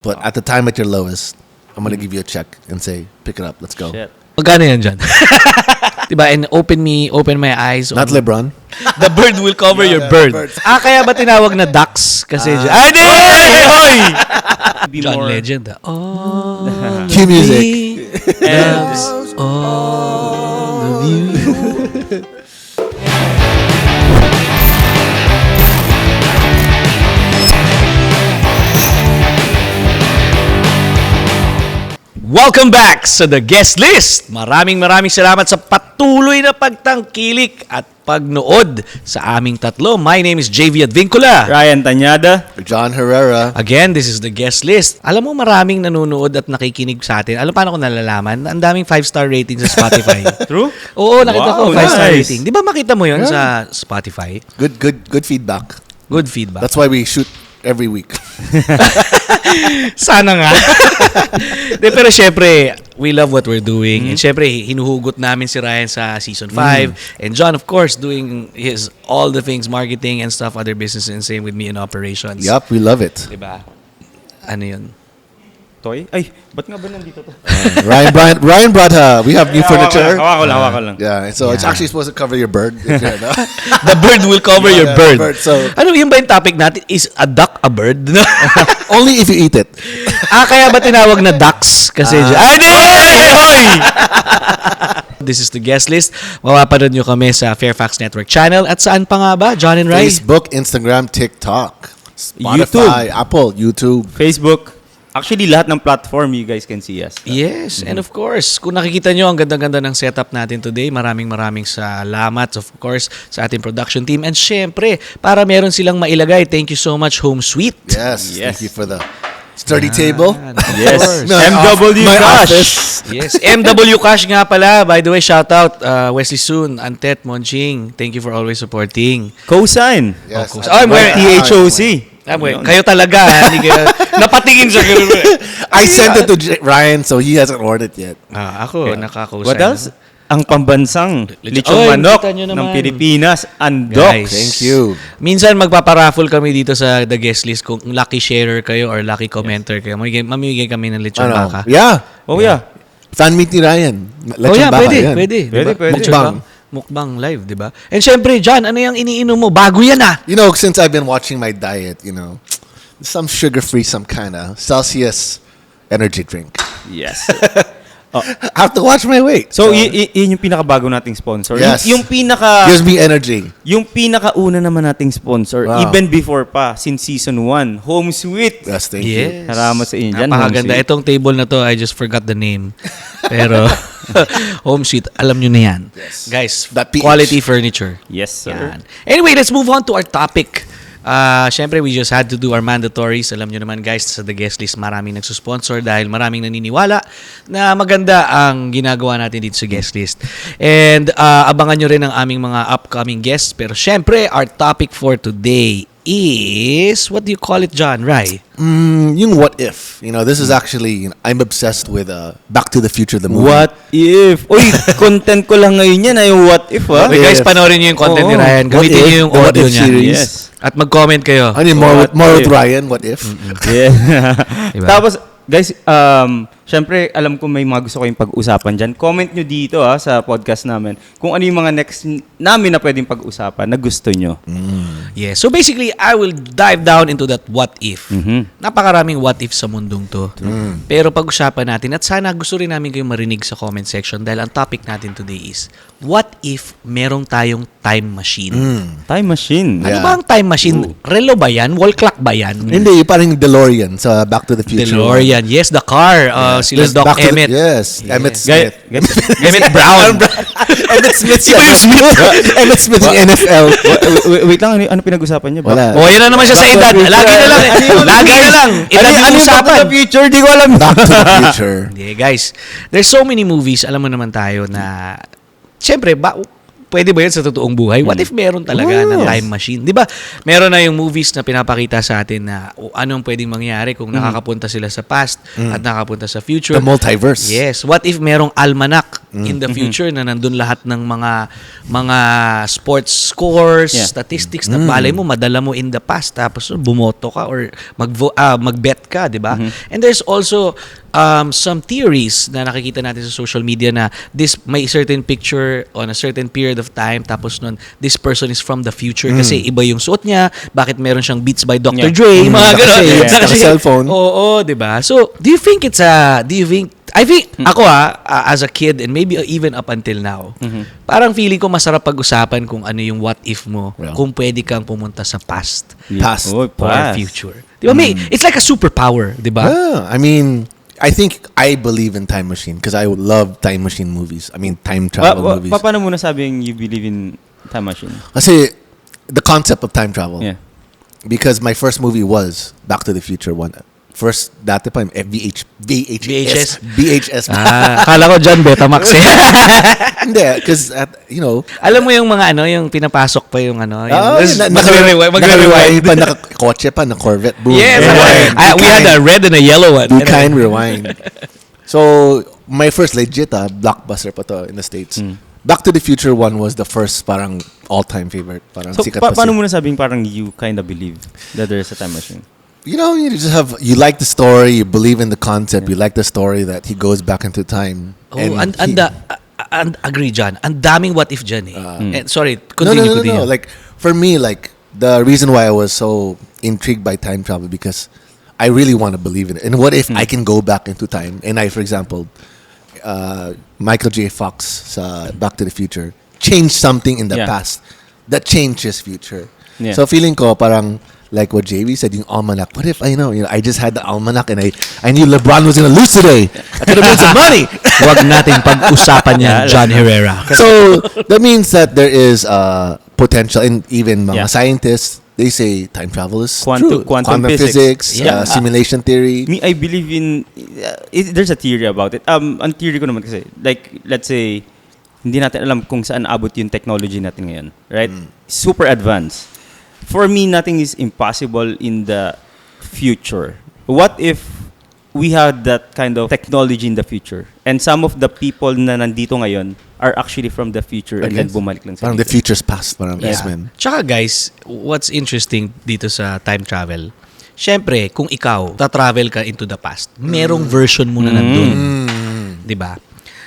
But at the time at your lowest, I'm gonna give you a check and say, pick it up, let's go. Shit. Magkano yan dyan? Diba? And open my eyes. Not LeBron. The bird will cover your bird. birds. Kaya ba tinawag na ducks? Kasi dyan. Ay, di! Be John more Legend. Oh, Cue music. and all of you. Welcome back sa The Guest List. Maraming salamat sa patuloy na pagtangkilik at pagnood sa aming tatlo. My name is JV Advincula. Ryan Tanyada. John Herrera. Again, this is The Guest List. Alam mo, maraming nanonood at nakikinig sa atin. Alam paano ko nalalaman? Ang daming 5-star rating sa Spotify. True? Oo, nakita ko 5-star nice. rating. Di ba makita mo yun sa Spotify? Good feedback. Good feedback. That's why we shoot every week. Sana nga. De, pero syempre, we love what we're doing. And syempre, hinuhugot namin si Ryan sa Season 5. And John, of course, doing all the things, marketing and stuff, other business, and same with me in operations. Yup, we love it. Diba? Ano yun? Toy? Ay, ba't nga ba nandito to? Ryan brought we have new furniture. Hawak ko lang. Yeah, so it's actually supposed to cover your bird. If you're, no? The bird will cover your bird. So Ano yun ba yung topic natin? Is a duck a bird? only if you eat it. Kaya ba tinawag na ducks? Kasi ay, di! Hoy! This is The Guest List. Mapapanood nyo kami sa FAIRFAX Network Channel. At saan pa nga ba? John and Ray? Facebook, Instagram, TikTok, Spotify, YouTube. Apple, YouTube. Facebook. Actually, lahat ng platform you guys can see us. Yes, and of course, kung nakikita nyo, ang ganda-ganda ng setup natin today. Maraming salamat, of course, sa ating production team. And syempre, para meron silang mailagay, thank you so much, Home Sweet. Yes, thank you for the sturdy table. Yes. My MW my Cash. office. Yes, MW Cash nga pala. By the way, shout out Wesley Soon, Antet, Monching. Thank you for always supporting. Cosign. Yes. Oh, I'm wearing THOC. Kayo talaga, hindi kayo, napatingin siya. I sent it to Ryan, so he hasn't ordered it yet. Ako, nakakusay. What else? Ang pambansang Oy, lechong manok kita nyo ng naman. Pilipinas, andok. Guys. Thank you. Minsan magpaparaffle kami dito sa The Guest List kung lucky sharer kayo or lucky commenter kayo. Mamimigay kami ng lechon baka. Yeah. Oh, yeah. Fan meet ni Ryan. Lechon baka, yan. Pwede. Pwede. Mukbang. Mukbang live, di ba? And syempre, John, ano yung iniinom mo? Bago yan ah! You know, since I've been watching my diet, some sugar-free, some kind of Celsius energy drink. Yes. I have to watch my weight. So, yun yung pinakabago nating sponsor. Yes. Yung pinaka... Gives me energy. Yung pinakauna naman nating sponsor, Wow. even before pa, since season 1, Home Sweet. Yes, thank you. Salamat sa inyo dyan, Napakaganda. Home Sweet. Itong table na to, I just forgot the name. Pero, Home Sweet, alam nyo na yan. Yes. Guys, That PH. quality furniture. Yes, sir. Yan. Anyway, let's move on to our topic. Siyempre, we just had to do our mandatories. Alam nyo naman guys, sa The Guest List, maraming nagsusponsor dahil maraming naniniwala na maganda ang ginagawa natin dito sa Guest List. And abangan nyo rin ang aming mga upcoming guests. Pero siyempre, our topic for today is, what do you call it, John? Rai? Yung what if. This is actually, I'm obsessed with Back to the Future, the movie. What if? Uy, content ko lang ngayon yan ay what if, ha? Okay, guys, if? panoorin nyo yung content ni Oo. Ryan. What Gamitin if? nyo yung The what audio if niya. series. Yes. At mag-comment kayo. I need more What with if? Ryan, what if? Yeah. Diba? Tapos, guys, syempre, alam ko may mga gusto kayong pag-usapan dyan. Comment nyo dito sa podcast namin kung ano yung mga next namin na pwedeng pag-usapan na gusto nyo. Yeah. So basically, I will dive down into that what if. Mhm. Napakaraming what if sa mundong to. Pero pag-usapan natin at sana gusto rin namin kayong marinig sa comment section dahil ang topic natin today is what if merong tayong time machine? Time machine. Ano Yeah. ba ang time machine? Relo ba yan? Wall clock ba yan? Hindi, parang DeLorean sa Back to the Future. DeLorean. Yes, the car. Sila There's Doc Back to the- Emmett. Yes, Emmett Guys, Smith. Emmett Brown. Emmett Smith. Iba yung Smith. Emmett Smith yung NFL. wait lang, ano pinag-usapan niyo ba? Wala. O, yan na naman siya sa edad. Lagi na lang. Lagi na lang. Edad Ano yung yung Back to usapan. the Future? Di ko alam. Back to the Future. Yeah, guys. There's so many movies, alam mo naman tayo na syempre, pwede ba yun sa totoong buhay? What if meron talaga ng time machine? Di ba? Meron na yung movies na pinapakita sa atin na anong pwedeng mangyari kung nakakapunta sila sa past at nakapunta sa future. The multiverse. Yes. What if merong almanac in the future na nandun lahat ng mga sports scores, statistics na balay mo, madala mo in the past tapos bumoto ka or mag-bet ka, di ba? And there's also some theories na nakikita natin sa social media na may certain picture on a certain period of time tapos nun, this person is from the future kasi iba yung suot niya, bakit meron siyang Beats by Dr. Dre, mga gano'n. Cellphone. Oo, di ba? So, do you think I think, ako as a kid and maybe even up until now, parang feeling ko masarap pag-usapan kung ano yung what if mo, kung pwede kang pumunta sa past. Past. Or future. Di ba? It's like a superpower, di ba? Yeah, I mean, I think I believe in time machine because I love time machine movies. I mean, time travel movies. Paano mo nasabing you believe in time machine? Kasi the concept of time travel. Yeah. Because my first movie was Back to the Future one. First, dati pa yung VHS. Akala ko dyan, Betamax eh. Hindi, because, Alam mo yung mga yung pinapasok pa yung magre-rewind pa, naka-kotse pa, na-Corvette, boom. Yes, we had a red and a yellow one. Do kind rewind. So, my first legit blockbuster pa to in the States. Back to the Future one was the first parang all-time favorite. Parang So, sikat pa paano mo nasabing parang you kind of believe that there's a time machine? You like the story, you believe in the concept, you like the story that he goes back into time. And agree dyan. Ang daming what if dyan eh. Sorry, continue. No. Like, for me, like, the reason why I was so intrigued by time travel because I really want to believe in it. And what if I can go back into time? And for example, Michael J. Fox sa Back to the Future changed something in the past that changed his future. Yeah. So feeling ko parang like what JV said, yung almanac. What if I just had the almanac and I knew LeBron was gonna lose today. I could have made some money. Wag natin pag-usapan yan, John Herrera. So that means that there is potential, and even mga scientists, they say time travel is true. Quantum physics, simulation theory. Me, I believe in. There's a theory about it. Ang theory ko naman kasi, like, let's say, hindi natin alam kung saan abot yung technology natin ngayon, right? Super advanced. For me, nothing is impossible in the future. What if we had that kind of technology in the future and some of the people na nandito ngayon are actually from the future and then bumalik lang sa parang the future's past, parang X-Men. Tsaka guys, what's interesting dito sa time travel, syempre, kung ikaw tatravel ka into the past, merong version mo na nandun. Diba?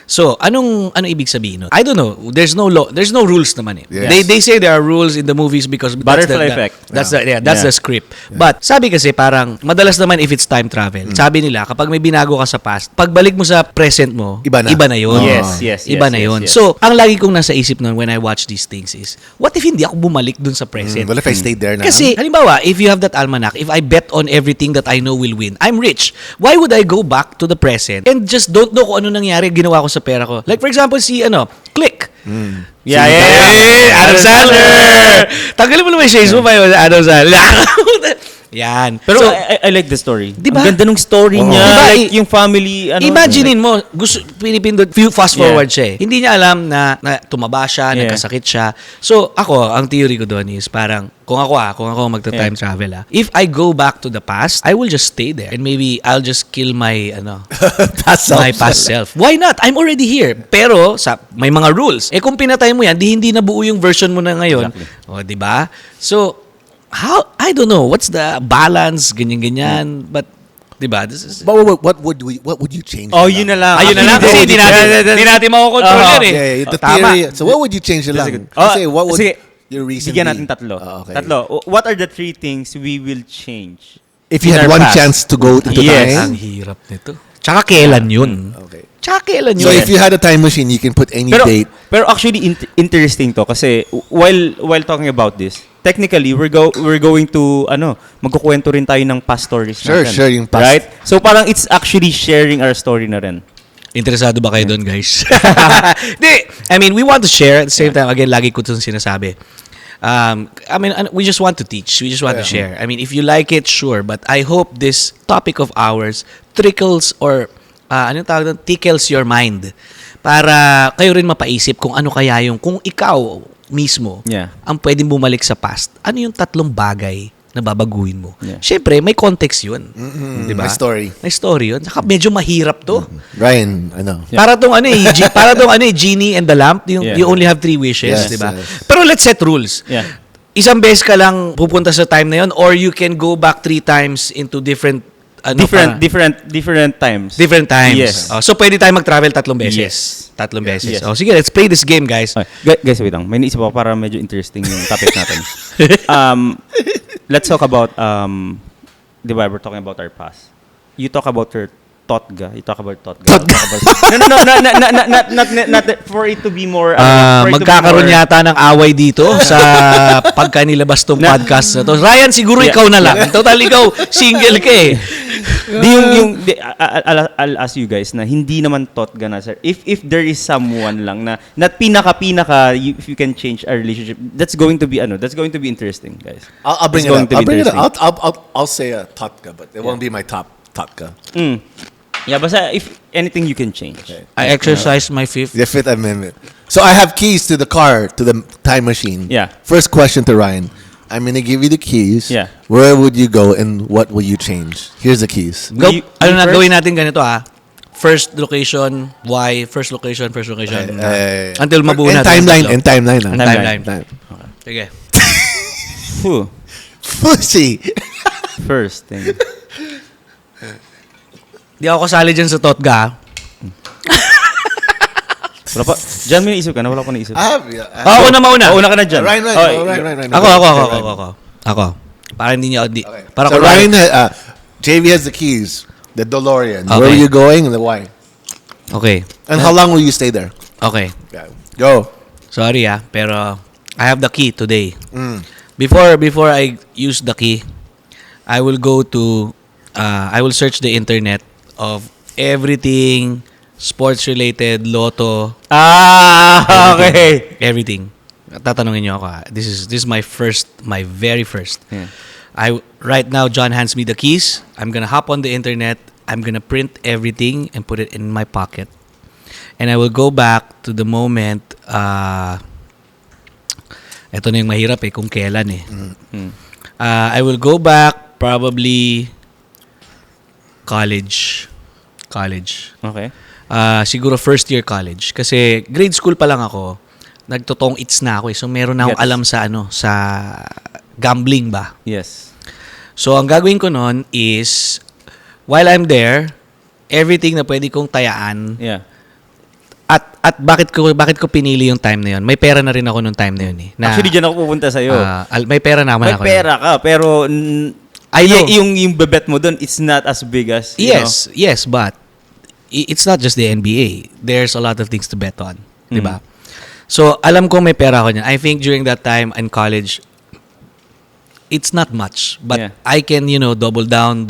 So, ano ibig sabihin nun? I don't know. There's no law. There's no rules naman eh. Yes. They say there are rules in the movies because Butterfly effect. That's the script. Yeah. But sabi kasi parang madalas naman if it's time travel. Sabi nila kapag may binago ka sa past, pagbalik mo sa present mo, iba na yun. Yes. Iba na yun. So, ang lagi kong nasa isip nun when I watch these things is, what if hindi ako bumalik dun sa present? What if I stayed there na? Kasi, halimbawa, if you have that almanac, if I bet on everything that I know will win, I'm rich. Why would I go back to the present and just don't know kung ano nangyari ginawa ko sa pera ko? Like for example, Click. Adam Sandler! Tanggalin mo naman yung shades mo pa yun, Adam Sandler. Yan. Pero so, I like the story. Diba? Ang ganda ng story niya. Diba? Like yung family. Imaginein mo, pinipindot, fast forward siya eh. Hindi niya alam na tumaba siya, nagkasakit siya. So, ang theory ko doon is parang, kung ako magta-time travel if I go back to the past, I will just stay there. And maybe I'll just kill my, past self. Why not? I'm already here. Pero, may mga rules. Kung pinatay mo yan, hindi nabuo yung version mo na ngayon. Exactly. O, diba? So, I don't know what's the balance ganyan but diba what would you change? Yun na lang. Ayun na lang kasi hindi natin makokontrol yan eh. The theory. So what would you change lang? Kasi what would your reason bigyan be? Natin tatlo. What are the 3 things we will change? If you had one chance to go into time. Ang hirap nito. Tsaka kailan yun? Okay. So if you had a time machine, you can put any date. Pero actually interesting to kasi while talking about this, technically we're going to magkukwento rin tayo ng past stories natin. Sure, yung past. Right? So parang it's actually sharing our story na rin. Interesado ba kayo doon, guys? I mean, we want to share at the same time. Again, lagi ko itong sinasabi. We just want to teach. We just want to share. I mean, if you like it, sure. But I hope this topic of ours trickles or tickles your mind para kayo rin mapaisip kung ano kaya kung ikaw mismo ang pwedeng bumalik sa past. Ano yung 3 bagay na babaguhin mo. Yeah. Siyempre, may context yun. Diba? May story. May story yun. Saka medyo mahirap to. Ryan, ano. Yeah. Para tong Genie and the Lamp, you only have 3 wishes, Yes, diba? yes. Pero let's set rules. Yeah. Isang beses ka lang pupunta sa time na yun, or you can go back 3 times into different Different times. Different times. Yes. So pwede tayo mag-travel 3 beses. Yes. 3 beses. Yes. Sige, let's play this game, guys. Okay. Guys, wait lang. May naisip ako para medyo interesting yung topic natin. Let's talk about, di ba, we're talking about our past. You talk about your THOC. You talk about THOC. Not for it to be more... Magkakaroon yata ng away dito sa pagka nilabas tong podcast na to. Ryan, siguro ikaw na lang. Total, ikaw, single ka eh. I'll ask you guys na hindi naman THOC na, sir. If there is someone lang na pinaka, if you can change our relationship, that's going to be interesting, guys. I'll bring it up. I'll say a THOC, but it won't be my top THOC. Yeah, basta if anything you can change. Okay. I exercise my fifth. The Fifth Amendment. So I have keys to the car, to the time machine. Yeah. First question to Ryan. I'm going to give you the keys. Yeah. Where would you go and what will you change? Here's the keys. Go. Gawin natin ganito First location, why? First location. Until mabuo and natin. timeline. Timeline. Time. Sige. Pussy. First thing. Di ako kasali dyan sa THOC. Wala pa. Diyan may naisip ka na? Wala ko naisip. Ako na mauna. Una ka na dyan. Ryan. Ako. Para hindi niya... Okay. Para so Ryan, JV has the keys. The DeLorean. Okay. Where are you going and why? Okay. And how long will you stay there? Okay. Yeah. Go. Sorry pero I have the key today. Before I use the key, I will go to... I will search the internet of everything sports-related, lotto. Okay. Everything. Tatanungin niyo ako. This is my very first. Yeah. Right now, John hands me the keys. I'm gonna hop on the internet. I'm gonna print everything and put it in my pocket. And I will go back to the moment. Ito na yung mahirap kung kailan I will go back probably college. Okay. Siguro first year college. Kasi grade school pa lang ako, nagtotong its na ako So meron na akong alam sa gambling ba. Yes. So ang gagawin ko noon is, while I'm there, everything na pwede kong tayaan. Yeah. At bakit ko pinili yung time na yun? May pera na rin ako nung time na yun Actually, dyan ako pupunta sa'yo. May pera naman ako. May pera ka, pero... I know. Yung bebet mo doon, it's not as big as, Yes, but it's not just the NBA. There's a lot of things to bet on. Diba? So, alam ko may pera ako niyan. I think during that time in college, it's not much. But I can, double down.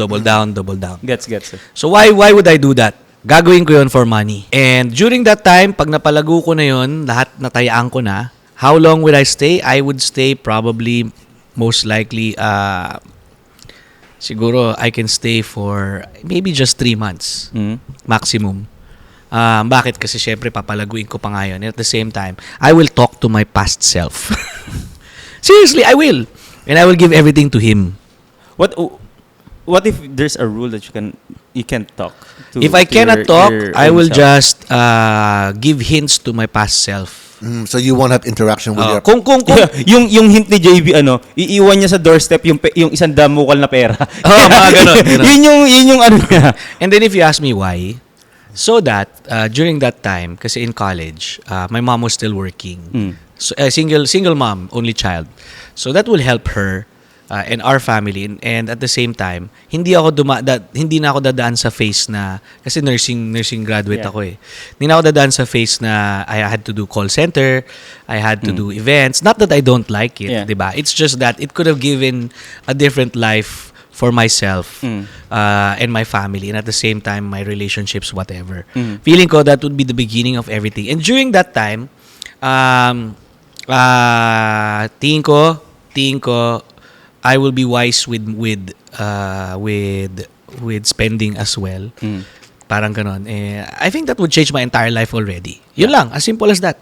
Gets. So, why would I do that? Gagawin ko yun for money. And during that time, pag napalago ko na yun, lahat natayaan ko na, how long would I stay? I would stay probably, most likely, siguro I can stay for maybe just 3 months maximum. Bakit? Kasi syempre papalaguin ko pa ngayon. And at the same time, I will talk to my past self. Seriously, I will. And I will give everything to him. What if there's a rule that you can't talk to? If I cannot talk, I will self? just give hints to my past self. So you won't have interaction with your... Kung yung hint ni JB iiwan niya sa doorstep yung isang damukal na pera. Mga ganun. yun yung ano niya. And then if you ask me why, so that during that time, kasi in college, my mom was still working. So single mom, only child. So that will help her and our family, and at the same time hindi na ako dadaan sa phase na, kasi nursing graduate ako hindi na ako dadaan sa phase na I had to do call center, I had to do events. Not that I don't like it, diba? It's just that it could have given a different life for myself and my family, and at the same time my relationships, whatever. Feeling ko that would be the beginning of everything. And during that time, tingin ko I will be wise with spending as well. Parang ganon. I think that would change my entire life already. Yun lang, as simple as that.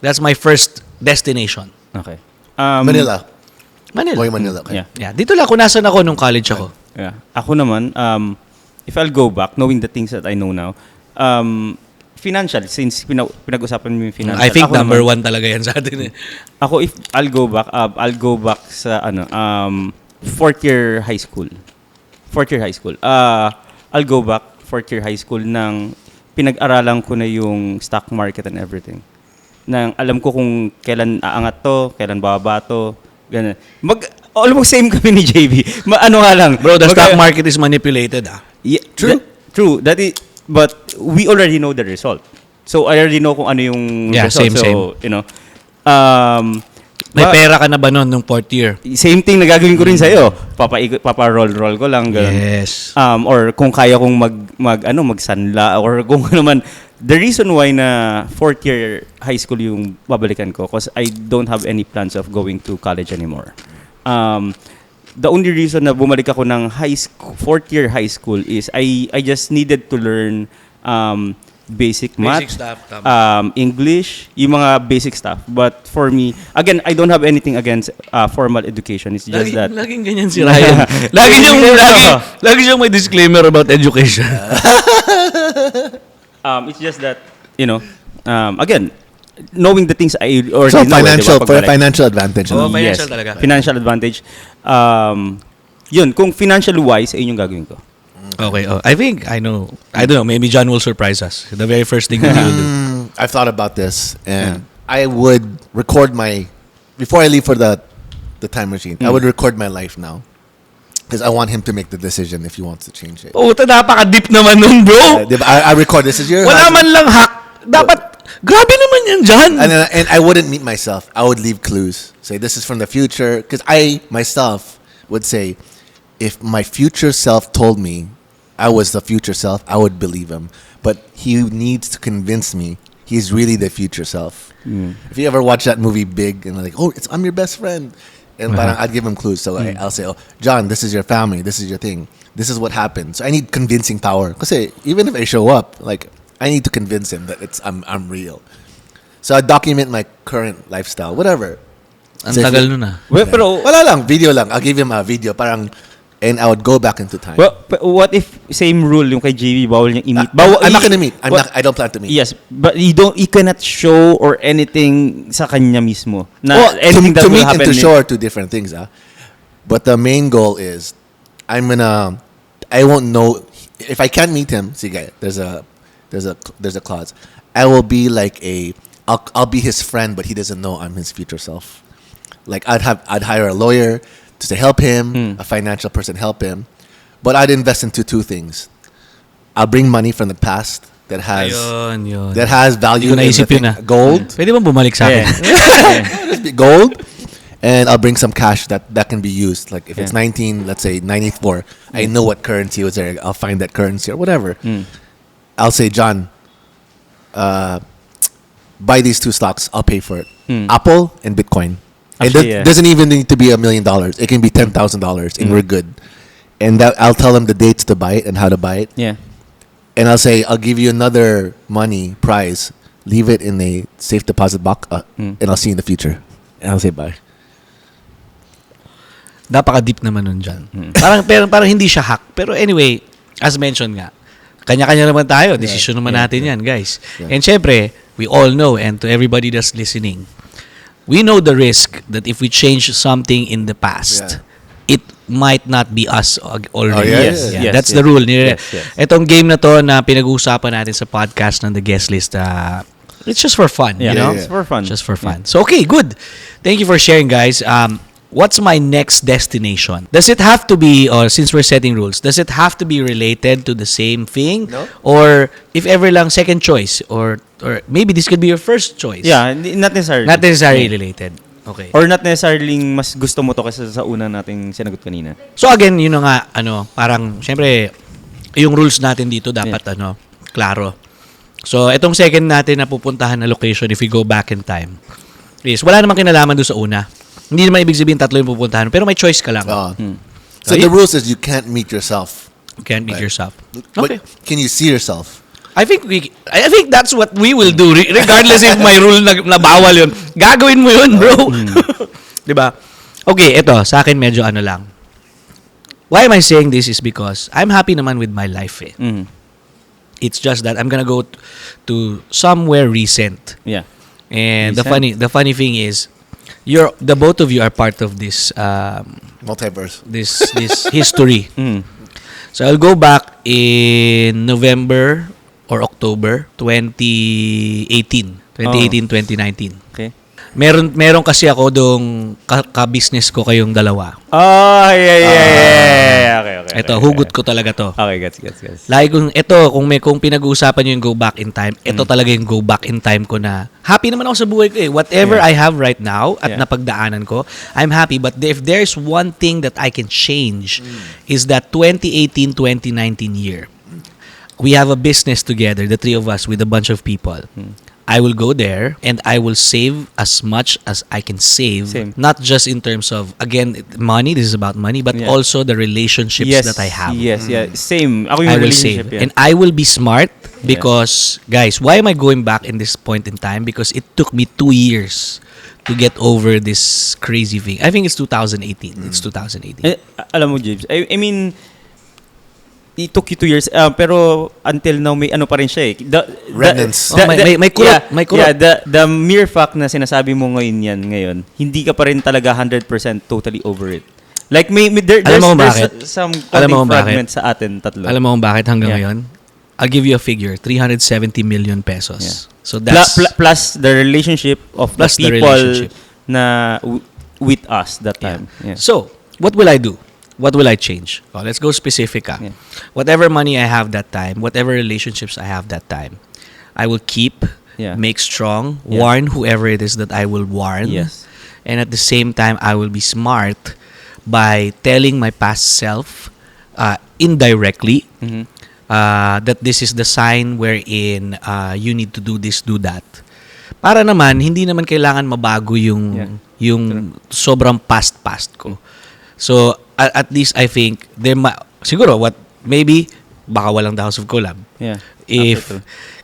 That's my first destination. Okay. Manila. Manila. Oh, yung Manila. Okay. Yeah. Yeah, dito lang kung nasan ako nung college ako. Yeah. Ako naman, if I'll go back, knowing the things that I know now, financial, since pinag-usapan mo yung financial. I think ako number naman, 1 talaga yan sa atin. Ako, if I'll go back sa, fourth year high school. I'll go back fourth year high school nang pinag-aralan ko na yung stock market and everything. Nang alam ko kung kailan aangat to, kailan bababa to, ganun. Almost same kami ni JB. Ano nga lang. Bro, the stock market is manipulated. Yeah, True. True. That is, but we already know the result. So I already know kung ano yung result. Same. You know, May pera ka na ba nun nung 4th year? same thing na gagawin ko rin sa'yo. Papa-roll ko lang. Ganun. Yes. Or kung kaya kong magsanla or kung ano man. The reason why na fourth year high school yung babalikan ko because I don't have any plans of going to college anymore. The only reason na bumalik ako ng fourth year high school is I just needed to learn basic math, stuff. English, yung mga basic stuff. But for me, again, I don't have anything against formal education. It's just that Laging ganyan si Ryan. lagi siyang may disclaimer about education. it's just that, again, knowing the things I already So, know. financial advantage. Oh, ano? financial talaga. Financial advantage. Yun, kung financial wise, ayun yung gagawin ko. Okay. Oh, I think I know. I don't know. Maybe John will surprise us. The very first thing that he will do. I've thought about this, and I would record before I leave for the time machine. I would record my life now. Because I want him to make the decision if he wants to change it. Oh, napaka-deep naman nun, bro. I record this is your Wala man lang hack. Dapat, grabe naman yan dyan. and I wouldn't meet myself. I would leave clues. Say this is from the future. Because I myself would say, if my future self told me I was the future self, I would believe him. But he needs to convince me he's really the future self. If you ever watch that movie Big and like, I'm your best friend. And parang I'd give him clues. So I'll say, John, this is your family. This is your thing. This is what happened. So I need convincing power. Because even if I show up, like I need to convince him that I'm real. So I document my current lifestyle, whatever. Ang tagal nun ah. Well, pero, Wala lang, video lang. I'll give him a video, and I would go back into time. well, what if same rule yung kay JB, bawal niyang i-meet? I'm not gonna meet. I don't plan to meet. Yes, but you cannot show or anything sa kanya mismo. Na anything that to will meet and happen. to show are two different things. But the main goal is, I won't know if I can't meet him. Sige, there's a clause. I will be like I'll be his friend, but he doesn't know I'm his future self. Like I'd hire a lawyer to help him, a financial person help him, but I'd invest into two things. I'll bring money from the past that has Yun. that has value. Hindi ko naisip yun ah. Gold, Pwede bang bumalik sa akin? gold, and I'll bring some cash that can be used. Like if it's 19, let's say 94, I know what currency was there. I'll find that currency or whatever. I'll say, John, buy these two stocks. I'll pay for it. Apple and Bitcoin. Actually, It doesn't even need to be $1 million. It can be $10,000, and we're good. And I'll tell them the dates to buy it and how to buy it. Yeah. And I'll say, I'll give you another money prize. Leave it in a safe deposit box, and I'll see you in the future. And I'll say bye. Napaka-deep naman nun dyan. Parang hindi siya hack. Pero anyway, as mentioned nga, kanya-kanya naman tayo. Decision naman natin yan, guys. Yeah. And syempre, we all know, and to everybody that's listening, we know the risk that if we change something in the past, it might not be us already. Yes. That's the rule. Yes. Itong game na to na pinag-uusapan natin sa podcast ng The Guest List, it's just for fun, you know? It's for fun. Just for fun. So, okay, good. Thank you for sharing, guys. What's my next destination? Does it have to be, or since we're setting rules, does it have to be related to the same thing? No. Or if ever lang second choice, or maybe this could be your first choice? Yeah, not necessarily. Not necessarily related. Okay. Or not necessarily mas gusto mo to kasi sa una nating sinagot kanina. So again, yun na nga, parang, syempre, yung rules natin dito dapat, klaro. So, itong second natin na pupuntahan na location, if we go back in time, is wala namang kinalaman doon sa una. Hindi naman ibig sabihin tatlo yung pupuntahan, pero may choice ka lang. So the rules is you can't meet yourself. You can't meet yourself. But Okay. can you see yourself? I think that's what we will do regardless if may rule na bawal yun. Gagawin mo yun, bro. 'Di ba? Okay, ito, sa akin medyo ano lang. Why am I saying this is because I'm happy naman with my life eh. Mm. It's just that I'm gonna go to somewhere recent. Yeah. And Recent? the funny thing is, the both of you are part of this Multiverse. this history. Mm. So I'll go back in November or October 2018. 2019. Okay. Meron kasi ako dong ka-business ko kayong dalawa. Oh, yeah. Okay. Ito, hugot ko talaga to. Okay, gets. Like kung pinag-uusapan nyo yung go back in time, ito talaga yung go back in time ko na happy naman ako sa buhay ko eh. Whatever I have right now at napagdaanan ko, I'm happy. But if there's one thing that I can change is that 2018-2019 year. We have a business together, the three of us, with a bunch of people. I will go there and I will save as much as I can save. Same. Not just in terms of, again, money, this is about money, but also the relationships that I have. Yes. Same. Ako yung I will relationship. save. And I will be smart because, guys, why am I going back in this point in time? Because it took me 2 years to get over this crazy thing. I think it's 2018. It's 2018. Alam mo, James, I mean, it took you 2 years, pero until now may ano pa rin siya eh. Remnants. May kurot. Yeah, the mere fact na sinasabi mo ngayon, hindi ka pa rin talaga 100% totally over it. Like there's some fragments sa atin tatlo. Alam mo kung bakit hanggang ngayon? I'll give you a figure, 370 million pesos. Yeah. So that's plus the relationship of the people na with us that time. Yeah. So, what will I do? What will I change? Oh, let's go specific. Yeah. Whatever money I have that time, whatever relationships I have that time, I will keep, make strong, warn whoever it is that I will warn. Yes. And at the same time, I will be smart by telling my past self indirectly that this is the sign wherein you need to do this, do that. Para naman, hindi naman kailangan mabago yung sobrang past ko. So, at least I think siguro maybe baka walang the House of Collab. Yeah.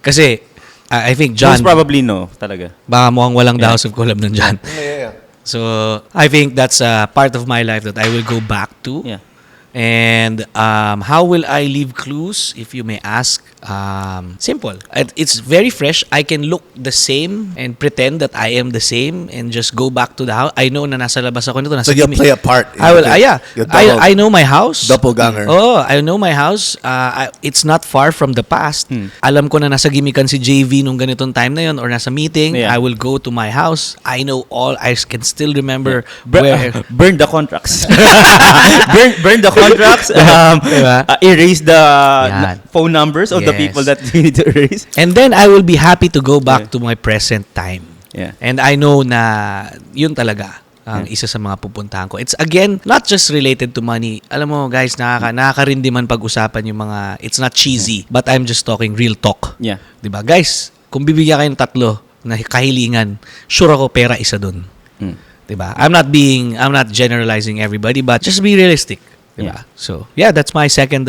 Kasi I think John most probably no talaga. Baka mukhang walang the House of Collab ng John. Yeah. So I think that's a part of my life that I will go back to. Yeah. And how will I leave clues, if you may ask? Simple. It's very fresh. I can look the same and pretend that I am the same and just go back to the house. I know na nasa labas ako nito. So you'll play a part. I will. I know my house. Doppelganger. Oh, I know my house. It's not far from the past. Alam ko na nasa gimikan si JV nung ganitong time na yon or nasa meeting. Yeah. I will go to my house. I know all. I can still remember where burn the contracts. burn the contracts, erase the phone numbers of the people that you need to erase. And then I will be happy to go back to my present time. Yeah. And I know na yun talaga ang isa sa mga pupuntahan ko. It's again, not just related to money. Alam mo guys, nakaka-rin di man pag-usapan yung mga, it's not cheesy, but I'm just talking real talk. Yeah. Diba? Guys, kung bibigyan kayo ng 3 na kahilingan, sure ako pera isa dun. Diba? I'm not generalizing everybody, but just be realistic. Yeah. So, that's my second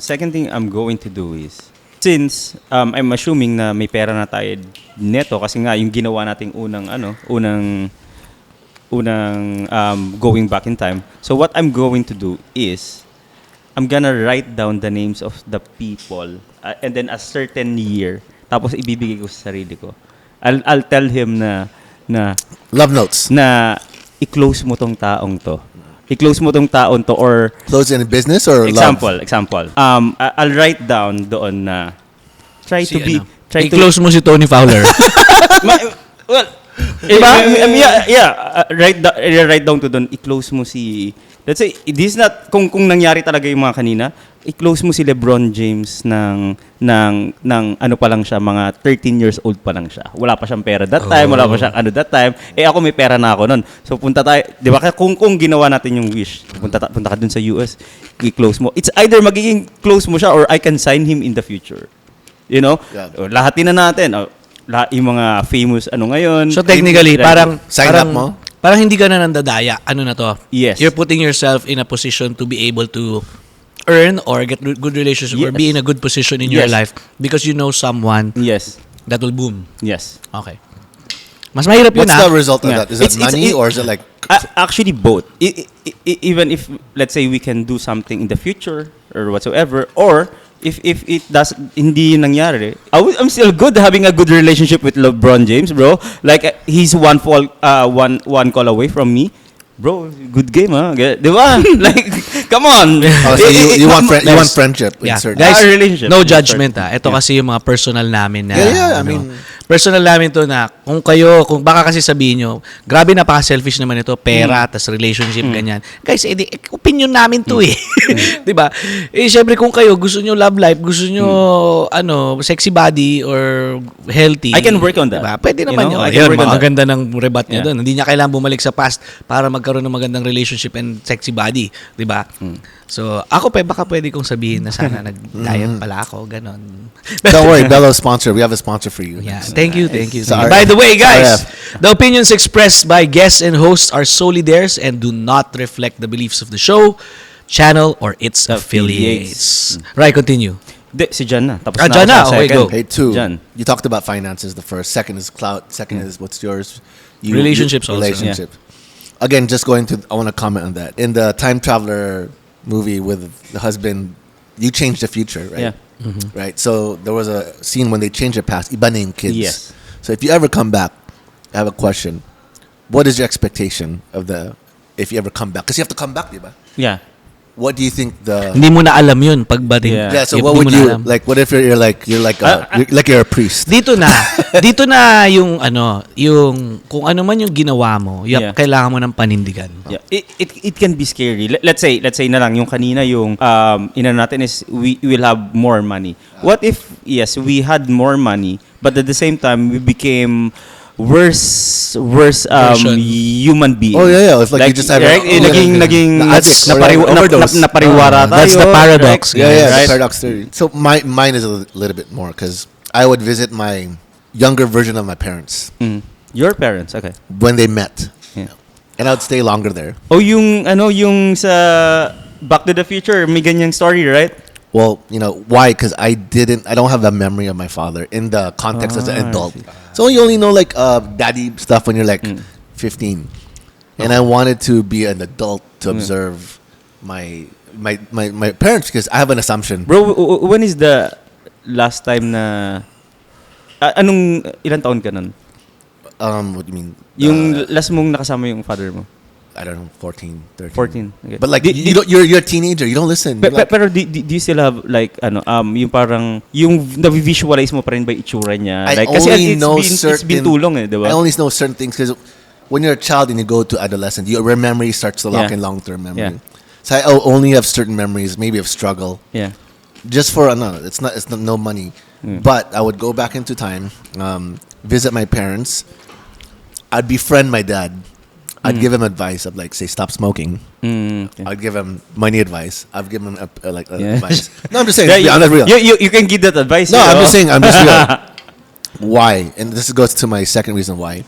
second thing I'm going to do is, since I'm assuming na may pera na tayo neto kasi nga yung ginawa nating unang going back in time. So what I'm going to do is I'm gonna write down the names of the people and then a certain year tapos ibibigay ko sa sarili ko. I'll tell him na love notes na i-close mo tong taong to. I-close mo tong taon to or close in business or example. love? I'll write down doon na i-close mo si Tony Fowler. Write down to doon, i-close mo si, let's say, this is not, kung nangyari talaga yung mga kanina, i-close mo si LeBron James ng ano pa lang siya, mga 13 years old pa lang siya. Wala pa siyang pera that time, wala pa siyang that time. Ako may pera na ako nun. So punta tayo, di ba, kung ginawa natin yung wish, punta ka dun sa US, i-close mo. It's either magiging close mo siya or I can sign him in the future. You know? Yeah. Lahatin na natin. Yung mga famous ngayon. So technically, parang sign up mo? Parang hindi ka na nandadaya. Ano na to? Yes. You're putting yourself in a position to be able to earn or get good relationship or be in a good position in your life because you know someone that will boom. Yes. Okay. Mas mahirap yun. What's the result of that? Is it money or is it like Actually, both. Even if, let's say, we can do something in the future or whatsoever, or if it does hindi yun nangyari, I'm still good having a good relationship with LeBron James, bro. Like he's one call away from me. Bro, good game, huh? Di ba? Like, come on. Oh, so you want friendship. Yeah. Certain. Guys, relationship. no judgment Ito kasi yung mga personal namin na Yeah, I mean, personal namin to na kung baka kasi sabihin nyo, grabe napaka-selfish naman ito, pera, tas relationship, ganyan. Guys, opinion namin to eh. Di ba? Syempre kung kayo gusto nyo love life, gusto nyo sexy body or healthy. I can work on that. Diba? Pwede naman You know, yun. I can work on that. Maganda ng rebat niya Yeah. doon. Hindi niya kailangan bumalik sa past para magkaroon ng magandang relationship and sexy body. Di ba? So, ako baka pwede kong sabihin na sana nag-diet pala ako. Ganon. don't worry, Bello sponsor. We have a sponsor for you. Yeah, thank you. Sorry. By the way, guys, Sorry. the opinions expressed by guests and hosts are solely theirs and do not reflect the beliefs of the show, channel, or its affiliates. Right, continue. Si Jan na. Tapos Jan na. ako sa Okay, second. go. Hey, two. Jan. You talked about finances. The first, second is clout. Second is what's yours. Relationships also. Relationship. Again, just going to. I want to comment on that. In the time traveler movie with the husband, you changed the future, right? Yeah. Right. So there was a scene when they changed the past. Iba na yung kids. Yes. So if you ever come back, I have a question. What is your expectation of if you ever come back? Because you have to come back, diba? Yeah. What do you think the? Hindi mo na alam yun pagdating. Yeah. Yeah. So Hindi what mo would na you alam. like? What if you're a priest? Dito na yung kung ano man yung ginawa mo, Yeah. kailangan mo ng panindigan. Yeah. It can be scary. Let's say na lang yung kanina yung ina natin is we will have more money. What if yes, we had more money but at the same time we became worse Version. human being. Oh yeah. It's like you just have right? Naging That's overdose. napariwara tayo. That's the paradox. Right? Yeah, Right? the paradox theory. So mine is a little bit more because I would visit my younger version of my parents Your parents, okay. when they met, Yeah. and I would stay longer there. Oh, yung sa Back to the Future, may ganyang story, right? Well, why? Because I don't have a memory of my father in the context as an adult. So you only know like daddy stuff when you're like 15, and I wanted to be an adult to observe my parents because I have an assumption. Bro, when is the last time na ilang taon ka nun? What do you mean? Yung last mong nakasama yung father mo? I don't know, 14, 13. 14. Okay. But like you're a teenager, you don't listen. You're like- Pero do you still have like yung parang yung na-visualize mo pa rin ba itsura niya? I Like only know it's been too long di ba? I only know certain things because when you're a child and you go to adolescent, your memory starts to lock Yeah. in long-term memory. Yeah. So I only have certain memories, maybe of struggle. Yeah. Just for it's not no money, but I would go back into time, visit my parents. I'd befriend my dad. I'd give him advice of like say stop smoking. Okay. I'd give him money advice. I'd give him Yeah. advice. No, I'm just saying. Yeah, to be honest, real. you can give that advice. No, you I'm know? just saying. I'm just real. Why? And this goes to my second reason why.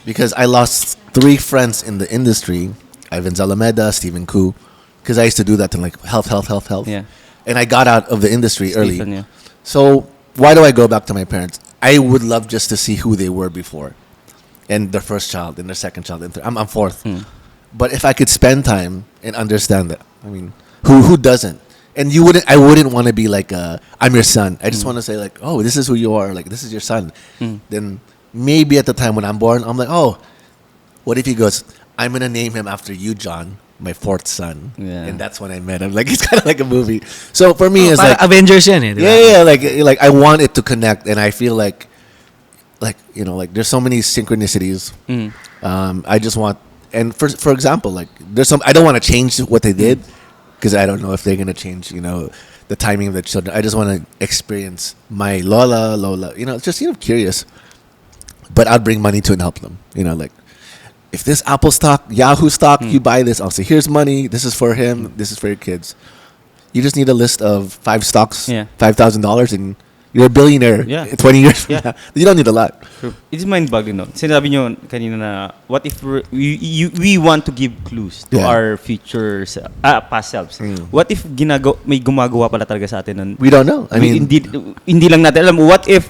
Because I lost 3 friends in the industry: Ivan Zalameda, Stephen Koo. Because I used to do that to like health. Yeah. And I got out of the industry early. Stephen, yeah. So why do I go back to my parents? I would love just to see who they were before, and their first child, and their second child, and I'm fourth. But if I could spend time and understand that, I mean, who doesn't? And I wouldn't want to be like, I'm your son. I just want to say like, oh, this is who you are. Like, this is your son. Then maybe at the time when I'm born, I'm like, oh, what if he goes, I'm going to name him after you, John, my 4th son. Yeah. And that's when I met him. Like, it's kind of like a movie. So for me, it's like, Avengers yan di ba? yeah, like I want it to connect, and I feel like there's so many synchronicities. I just want, and for example, like there's some I don't want to change what they did because I don't know if they're gonna change, the timing of the children. I just want to experience my Lola, just curious. But I'd bring money to and help them. Like if this Apple stock, Yahoo stock, you buy this, I'll say here's money. This is for him. This is for your kids. You just need a list of 5 stocks, Yeah. $5,000, and you're a billionaire. Yeah. 20 years from Yeah. now. You don't need a lot. True. It's mind-boggling, no? Sinabi nyo kanina na, what if we want to give clues to Yeah. our future past selves? What if may gumagawa pala talaga sa atin nun? We don't know. I mean, hindi lang natin alam. What if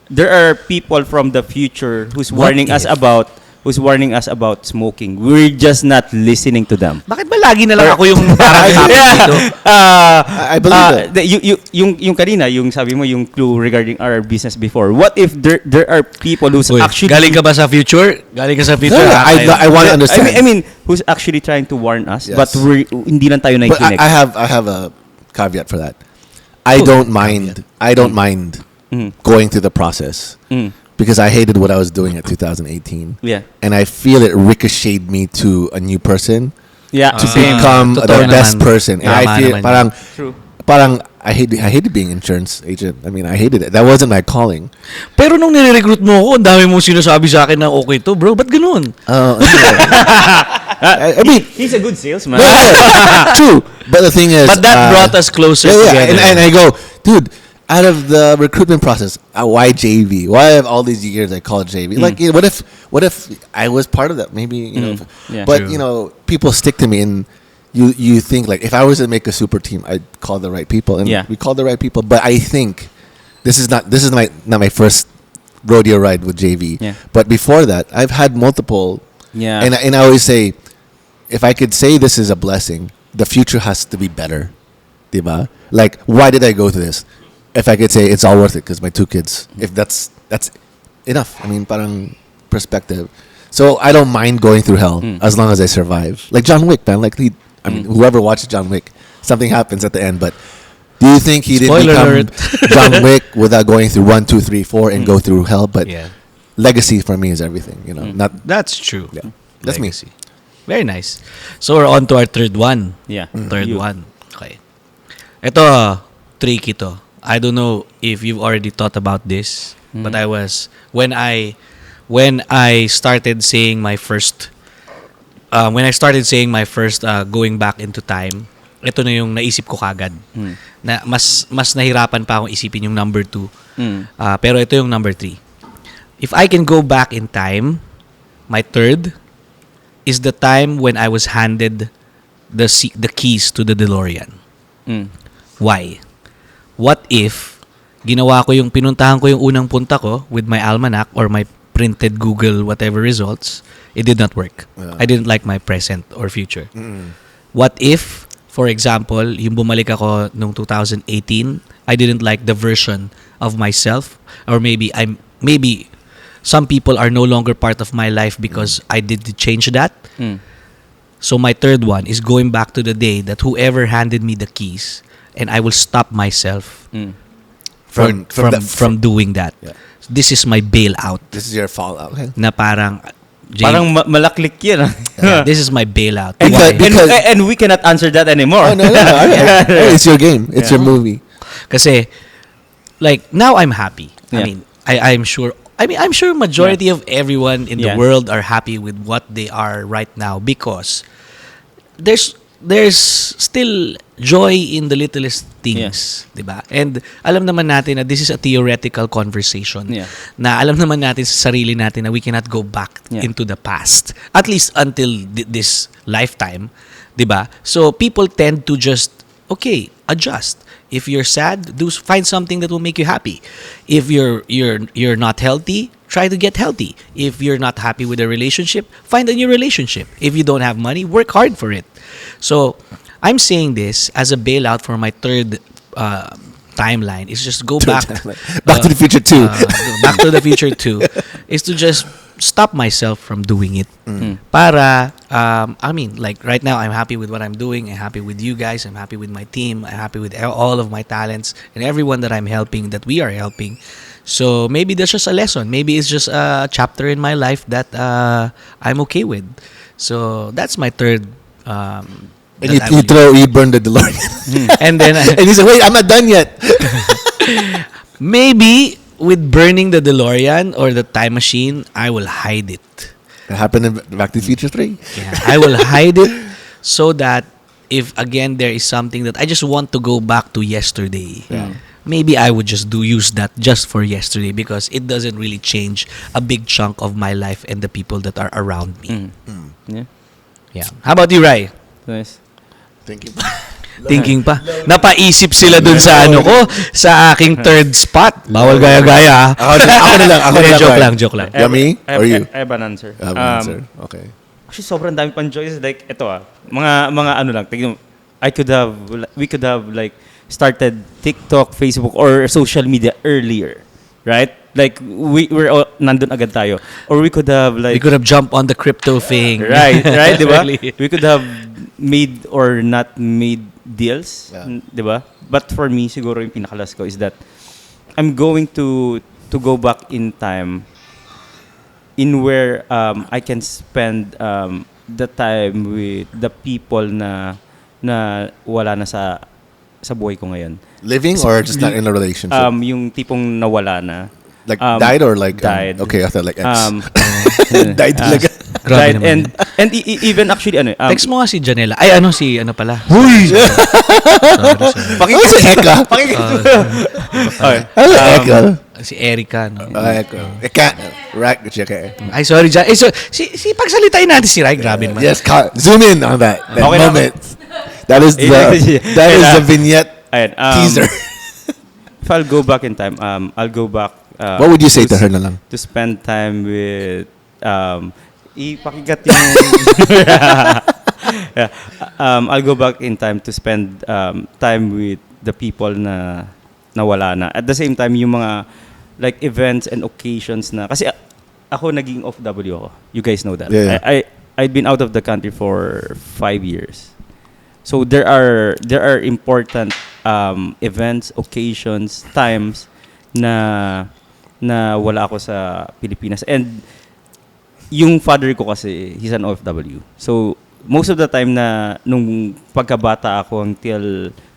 there are people from the future who's What warning us if? about who's warning us about smoking. We're just not listening to them. Bakit ba lagi na lang ako yung parang happy dito? I believe it. Yung kanina, yung sabi mo, yung clue regarding our business before. What if there are people who's Uy, actually... galing ka ba sa future? Galing ka sa future? No, I want to understand. I mean, who's actually trying to warn us, Yes. but hindi lang tayo But nakikinig. I have a caveat for that. I don't mind going through the process because I hated what I was doing at 2018. Yeah. And I feel it ricocheted me to a new person Yeah. to same. become Totoo the best naman. person. And I Tama feel naman parang I hated being insurance agent. I mean, I hated it. That wasn't my calling. Pero nung nire-recruit mo ako, ang dami mong sinasabi sa akin na okay to, bro. Ba't ganun? I mean, He's a good salesman. true. But the thing is, But that brought us closer yeah, together. and I go, dude, out of the recruitment process, why JV? Why have all these years I call it JV? Like, you know, what if I was part of that? Maybe, you know. Yeah. But True. you know, people stick to me, and you think like, if I was to make a super team, I'd call the right people, and Yeah. we call the right people. But I think this is not my first rodeo ride with JV. Yeah. But before that, I've had multiple. Yeah. And I always say, if I could say this is a blessing, the future has to be better. Diba? Like, why did I go through this? If I could say it's all worth it because my 2 kids. If that's enough. I mean, parang perspective. So I don't mind going through hell as long as I survive. Like John Wick, man. Like whoever watches John Wick, something happens at the end. But do you think he Spoiler didn't become alert. John Wick without going through 1, 2, 3, 4 and go through hell? But Yeah. legacy for me is everything. You know, not That's true. yeah. That's me. Legacy. Very nice. So we're on to our third one. Yeah. Third You. one. Okay. Ito, tricky to. I don't know if you've already thought about this, but I was when I started saying my first going back into time, ito na yung naisip ko kagad. Na mas nahirapan pa akong isipin yung number 2. Pero ito yung number 3. If I can go back in time, my third is the time when I was handed the keys to the DeLorean. Why? What if ginawa ko pinuntahan ko yung unang punta ko with my almanac or my printed Google whatever results, it did not work. I didn't like my present or future. What if, for example, yung bumalik ako nung 2018, I didn't like the version of myself, or maybe some people are no longer part of my life because I did change that. So my third one is going back to the day that whoever handed me the keys, and I will stop myself from doing that. Yeah. This is my bailout. This is your fallout. Okay. Na parang Parang malaklik yan. this is my bailout. And, Why? and we cannot answer that anymore. Oh, no. Hey, it's your game. It's your movie. Kasi like now I'm happy. Yeah. I mean, I'm sure majority of everyone in the world are happy with what they are right now because there's still joy in the littlest things, diba? And alam naman natin na this is a theoretical conversation. Na alam naman natin sa sarili natin na we cannot go back into the past, at least until this lifetime, diba? So people tend to just adjust. If you're sad, find something that will make you happy. If you're not healthy, try to get healthy. If you're not happy with a relationship, find a new relationship. If you don't have money, work hard for it. So, I'm saying this as a bailout for my third timeline. Is just go back to the Future 2. Back to the Future 2 is to just stop myself from doing it. Para, I mean, like right now, I'm happy with what I'm doing. I'm happy with you guys. I'm happy with my team. I'm happy with all of my talents and everyone that I'm helping, that we are helping. So maybe that's just a lesson. Maybe it's just a chapter in my life that I'm okay with. So that's my third. And you burn the DeLorean. And then and he said, "Wait, I'm not done yet." Maybe with burning the DeLorean or the time machine, I will hide it. It happened in Back to the Future 3. Yeah, I will hide it so that if again there is something that I just want to go back to yesterday, maybe I would just use that just for yesterday because it doesn't really change a big chunk of my life and the people that are around me. Yeah. Yeah. How about you, Rai? Nice. Thank you. Thinking pa. Napaisip sila dun sa ano ko, sa aking third spot. Bawal gaya-gaya. Ako na lang. Joke lang. Yummy? Or you? I have an answer. I have an answer. Okay. Actually, sobrang dami pang choices. Like, ito mga ano lang. Tignan mo, we could have like started TikTok, Facebook, or social media earlier, right? Like we're all, nandun agad tayo. Or we could have like We could have jumped on the crypto thing. right, diba? Early. We could have made or not made deals, diba? But for me, siguro yung pinakalas ko is that I'm going to go back in time in where I can spend the time with the people na wala na sa buhay ko ngayon. Living or just not in a relationship? Yung tipong nawala na. Like died or like died. Okay, I thought like ex. Died talaga. Grabe died naman. and even actually Text mo nga si Janela. Ay, si ano pala. Huy! Sorry. Pakinggan si Eka. Hello, Eka. Si Erica, no? Eka. Right, Eka. Ay, sorry, Jan. Si pagsalitain natin si Rai. Grabe naman. Yes, zoom in on that Okay na. moment. That is the vignette teaser. If I'll go back in time, I'll go back. What would you say to her na lang? To spend time with ipakigat yung yeah. I'll go back in time to spend time with the people na nawala na. At the same time, yung mga like events and occasions na kasi ako naging OFW ako. You guys know that. Yeah. I'd been out of the country for 5 years. So there are important events, occasions, times na wala ako sa Pilipinas. And yung father ko kasi, he's an OFW. So most of the time na nung pagkabata ako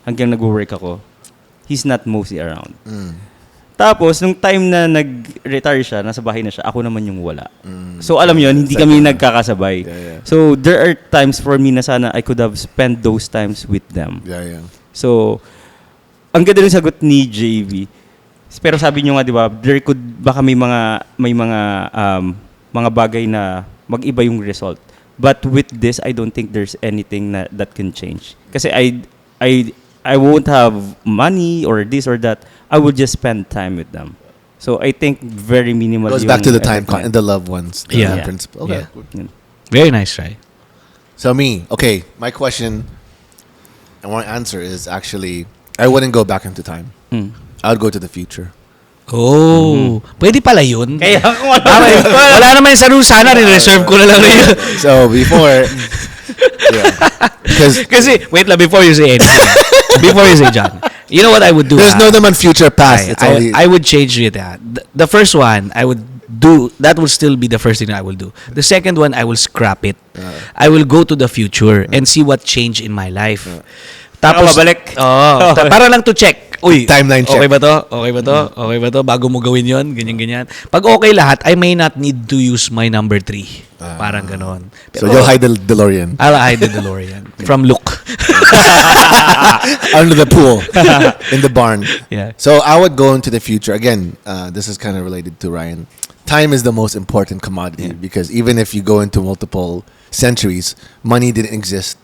hanggang nag-work ako, he's not mostly around. Tapos, nung time na nag-retire siya, nasa bahay na siya, ako naman yung wala. So, alam yun, hindi kami nagkakasabay. Yeah. So, there are times for me na sana I could have spent those times with them. Yeah. So, ang ganda ng sagot ni JV. Pero sabi nyo nga, di ba, baka may mga bagay na mag-iba yung result. But with this, I don't think there's anything that can change. Kasi I won't have money or this or that. I will just spend time with them. So I think very minimal. Goes back to the time and the loved ones. The principle. Okay. Yeah. Very nice, right? So my question I want to answer is actually, I wouldn't go back into time. I would go to the future. Oh, pwede pala yun. Kaya kung Wala naman sa rules, sana rin-reserve ko na lang rin. So before, Kasi, wait lang, before you say anything. Before you say John. You know what I would do? There's no naman future past. It's only I would change it. The first one, I would do, that will still be the first thing I will do. The second one, I will scrap it. I will go to the future and see what changed in my life. Tapos, mabalik. Para lang to check. Uy, timeline check. Okay ba to? Bago mo gawin yon, ganyan. Pag okay lahat, I may not need to use my number 3. Parang ganon. So you'll hide the DeLorean. I'll hide the DeLorean from Luke. Under the pool. In the barn. Yeah. So I would go into the future. Again, this is kind of related to Ryan. Time is the most important commodity because even if you go into multiple centuries, money didn't exist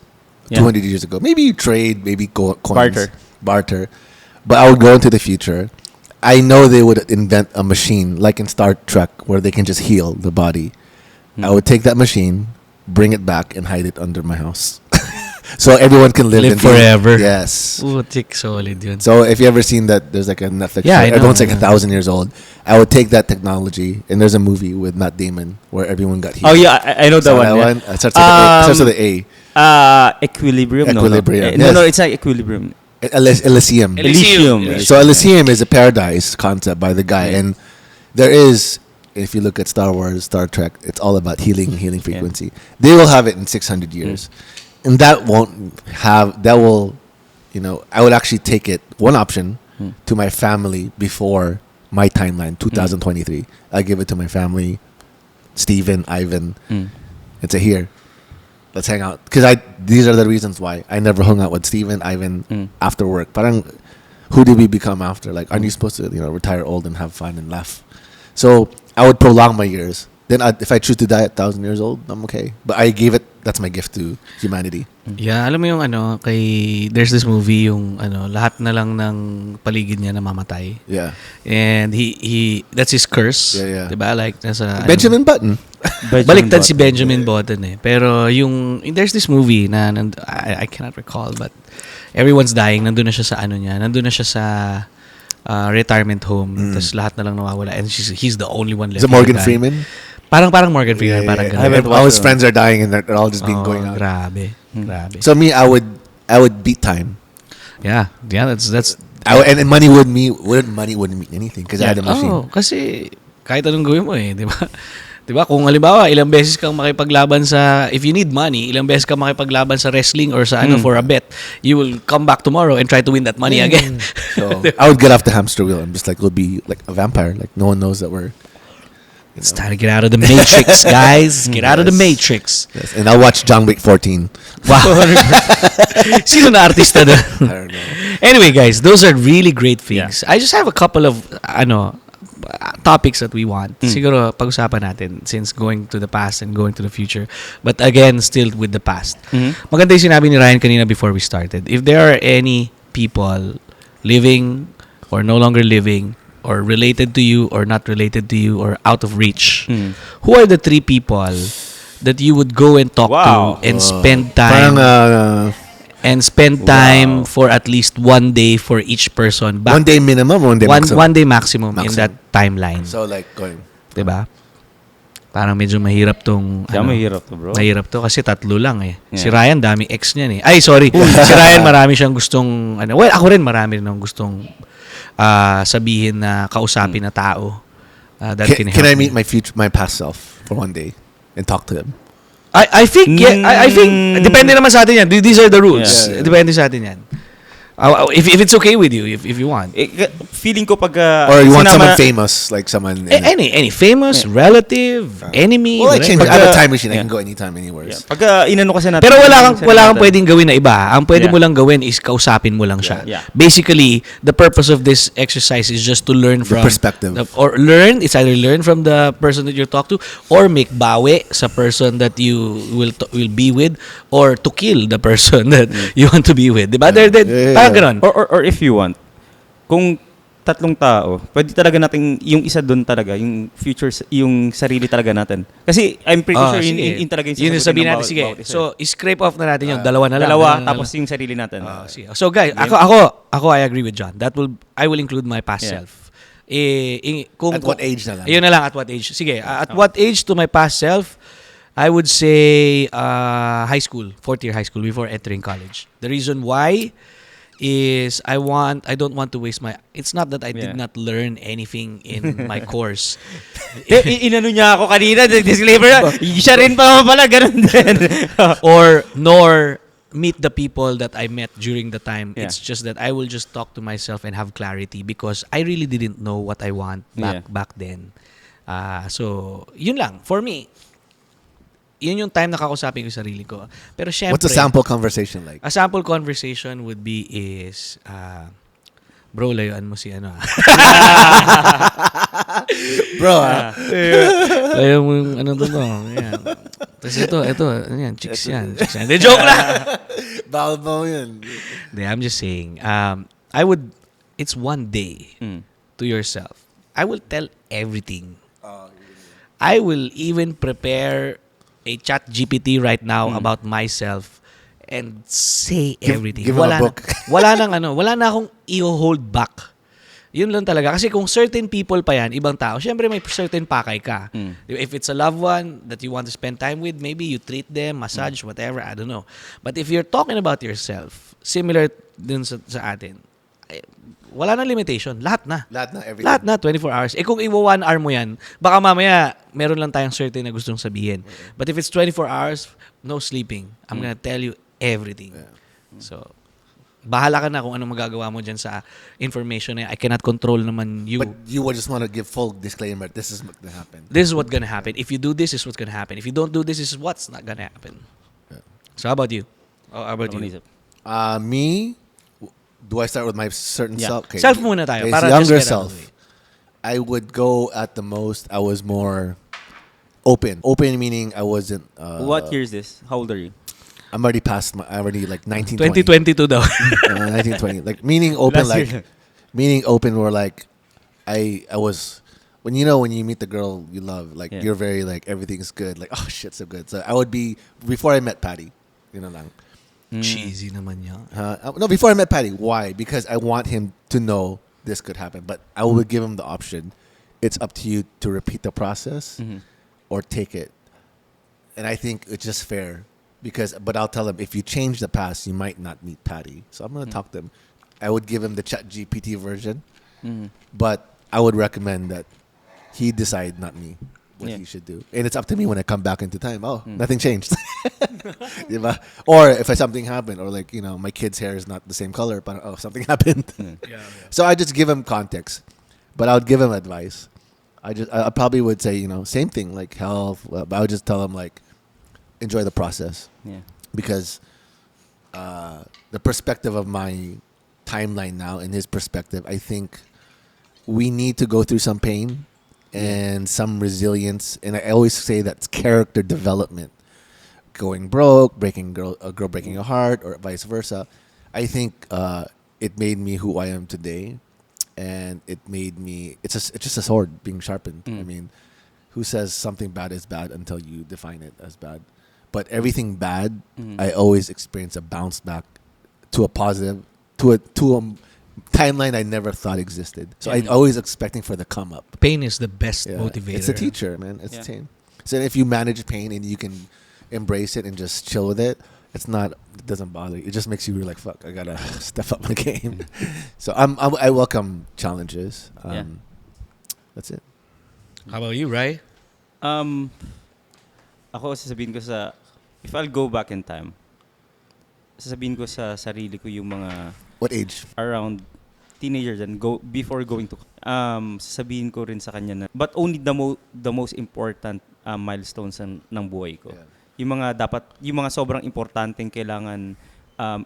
200 years ago. Maybe you trade, maybe coins. Barter. But I would go into the future. I know they would invent a machine like in Star Trek where they can just heal the body. I would take that machine, bring it back, and hide it under my house. So everyone can live forever. Yes. Putik, solid yun. So if you ever seen that, there's like a Netflix show. I know, Everyone's like 1,000 years old. I would take that technology, and there's a movie with Matt Damon where everyone got healed. Oh yeah, I know that one. It starts with the A. Equilibrium. Equilibrium. No, it's not Equilibrium. Elysium. Elysium. So Elysium is a paradise concept by the guy, and there is, if you look at Star Wars, Star Trek, it's all about healing frequency. They will have it in 600 years, and that will, I would actually take it, one option, to my family before my timeline, 2023. I give it to my family, Steven, Ivan, and say, here, let's hang out. Because these are the reasons why I never hung out with Steven, Ivan after work. Parang, who did we become after? Like, aren't you supposed to, retire old and have fun and laugh? So I would prolong my years. Then if I choose to die at 1,000 years old, I'm okay. But I gave it that's my gift to humanity. Yeah, alam mo yung there's this movie yung lahat na lang ng paligid niya namamatay. Yeah. And he that's his curse. Yeah. Diba? Like nasa Benjamin Button. Baliktad si Benjamin Button eh. Pero there's this movie na I cannot recall, but everyone's dying. Nandun na siya sa nandun na siya sa retirement home. Tapos lahat na lang nawawala. And he's the only one left. Is it Morgan Freeman? Parang Morgan Freeman. Parang ganun. All his friends are dying and they're all just being going out. Grabe. So me, I would beat time. Yeah, that's. And money wouldn't mean anything because I had a machine. Oh, kasi kahit anong gawin mo eh, di ba? Di ba? Kung halimbawa, ilang beses kang makipaglaban if you need money, ilang beses kang makipaglaban sa wrestling or sa for a bet, you will come back tomorrow and try to win that money again. So I would get off the hamster wheel and just we'll be like a vampire. Like no one knows that we're. It's time to get out of the Matrix, guys. Get out of the Matrix. Yes. And I'll watch John Wick 14. Wow. Sino na artista doon? I don't know. Anyway, guys, those are really great things. I just have a couple of topics that we want. Siguro pag-usapan natin since going to the past and going to the future. But again, still with the past. Maganda yung sinabi ni Ryan kanina before we started. If there are any people living or no longer living or related to you or not related to you or out of reach, who are the 3 people that you would go and talk to and spend time for at least 1 day for each person? 1 day minimum, 1 day maximum? 1 day maximum in that timeline. So going. Diba? Parang medyo mahirap tong... mahirap to, bro. Mahirap to kasi 3 lang eh. Yeah. Si Ryan, daming ex niyan eh. Ay, sorry. Si Ryan, marami siyang gustong... well, ako rin marami rin gustong sabihin na kausapin na tao. Can I meet my past self for 1 day and talk to them? I think I think depende naman sa atin yan. These are the rules. Yeah. Depende sa atin yan. If it's okay with you, if you want. Feeling ko pag or you want someone famous, like someone any famous relative, enemy. Well, I have a time machine. I can go anytime, anywhere. Pag inano kasi natin. Pero wala kang pwedeng gawin na iba. Ang pwede mo lang gawin is kausapin mo lang siya. Yeah. Basically, the purpose of this exercise is just to learn from the perspective. It's either learn from the person that you talk to or make bawi sa person that you will be with or to kill the person that you want to be with. Diba? Ganun. Or if you want, kung 3 tao, pwede talaga natin yung isa doon talaga, yung future, yung sarili talaga natin. Kasi I'm pretty sure yun talaga yung sabihin natin. Sige, so scrape off na natin yung dalawa na lang. Tapos yung sarili natin. So guys, ako I agree with John. I will include my past self. At what age na lang? Yun na lang, at what age. Sige, at what age to my past self? I would say high school, 4th year high school before entering college. The reason why is I don't want to waste it's not that I did not learn anything in my course. Inano niya ako kanina, disclaimer, siya rin pa pala, ganun din. nor meet the people that I met during the time. Yeah. It's just that I will just talk to myself and have clarity because I really didn't know what I want back then. So, yun lang. For me, yun yung time na kakausapin ko yung sarili ko. Pero syempre, what's a sample conversation like? A sample conversation would be bro, layuan mo si Bro, layuan mo yung Yan. Tapos ito, yan, chicks yan. Hindi, joke lang. Balbo yun. I'm just saying, it's 1 day to yourself. I will tell everything. I will even prepare a chat GPT right now about myself and say everything. Give him a book. wala na akong i-hold back. Yun lang talaga. Kasi kung certain people pa yan, ibang tao, syempre may certain pakay ka. If it's a loved one that you want to spend time with, maybe you treat them, massage, whatever, I don't know. But if you're talking about yourself, similar dun sa atin, wala nang limitation. Lahat na, everything. Lahat na, 24 hours. Kung iwa 1 hour mo yan, baka mamaya, meron lang tayong certain na gustong sabihin. But if it's 24 hours, no sleeping. I'm gonna tell you everything. Yeah. So, bahala ka na kung anong magagawa mo dyan sa information na I cannot control naman you. But you would just want to give full disclaimer, this is what's gonna happen. This is what's gonna happen. If you do this is what's gonna happen. If you don't do this is what's not gonna happen. Yeah. So, how about you? How about you? Me? Do I start with my certain self? Okay. Self muna tayo. Para younger self. I would go at the most. I was more open. Open meaning I wasn't. What year is this? How old are you? I'm already past. I already like 1920. 2022 daw. 1920. Like meaning open. Last Like year. meaning open. Where like I was. When you meet the girl you love, like Yeah. you're very like everything's good. Like oh shit, so good. So I would be before I met Patty. Lang. Cheesy naman yan. No, before I met Patty. Why? Because I want him to know this could happen. But I would give him the option. It's up to you to repeat the process or take it. And I think it's just fair. But I'll tell him, if you change the past, you might not meet Patty. So I'm going to talk to him. I would give him the Chat GPT version. But I would recommend that he decide, not me, what he should do. And it's up to me when I come back into time. Oh, nothing changed. Diba? Or if something happened, or like, my kid's hair is not the same color, but oh, something happened. So I just give him context. But I would give him advice. I probably would say, same thing, like health. But I would just tell him, like, enjoy the process. Yeah. Because the perspective of my timeline now and his perspective, I think we need to go through some pain and some resilience. And I always say that's character development. Going broke, a girl breaking a heart, or vice versa. I think it made me who I am today. And it made me, it's just a sword being sharpened. I mean, who says something bad is bad until you define it as bad? But everything bad, I always experience a bounce back to a positive, to a timeline I never thought existed. So I'm always expecting for the come up. Pain is the best motivator. It's a teacher, man. It's a team. So if you manage pain and you can embrace it and just chill with it, it doesn't bother you. It just makes you like, fuck, I gotta step up my game. So I welcome challenges. That's it. How about you, Rai? Ako sasabihin ko if I'll go back in time, sasabihin ko sa sarili ko yung mga What age? around teenagers and before going to sasabihin ko rin sa kanya na but only the most important milestones ng buhay ko. Yung mga sobrang importanteng kailangan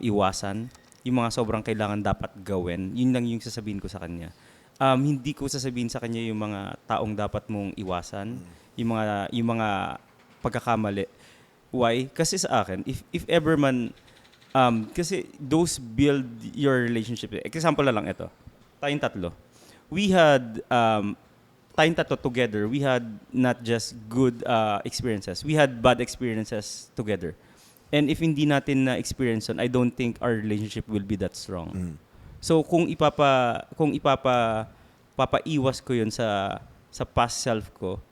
iwasan, yung mga sobrang kailangan dapat gawin, yun lang yung sasabihin ko sa kanya. Hindi ko sasabihin sa kanya yung mga taong dapat mong iwasan, yung mga pagkakamali. Why? Kasi sa akin, if ever man kasi those build your relationship. Example na lang ito. Tayong tatlo. We had tayong tatlo together, we had not just good experiences. We had bad experiences together. And if hindi natin na-experience yun, I don't think our relationship will be that strong. So kung papaiwas ko yun sa past self ko,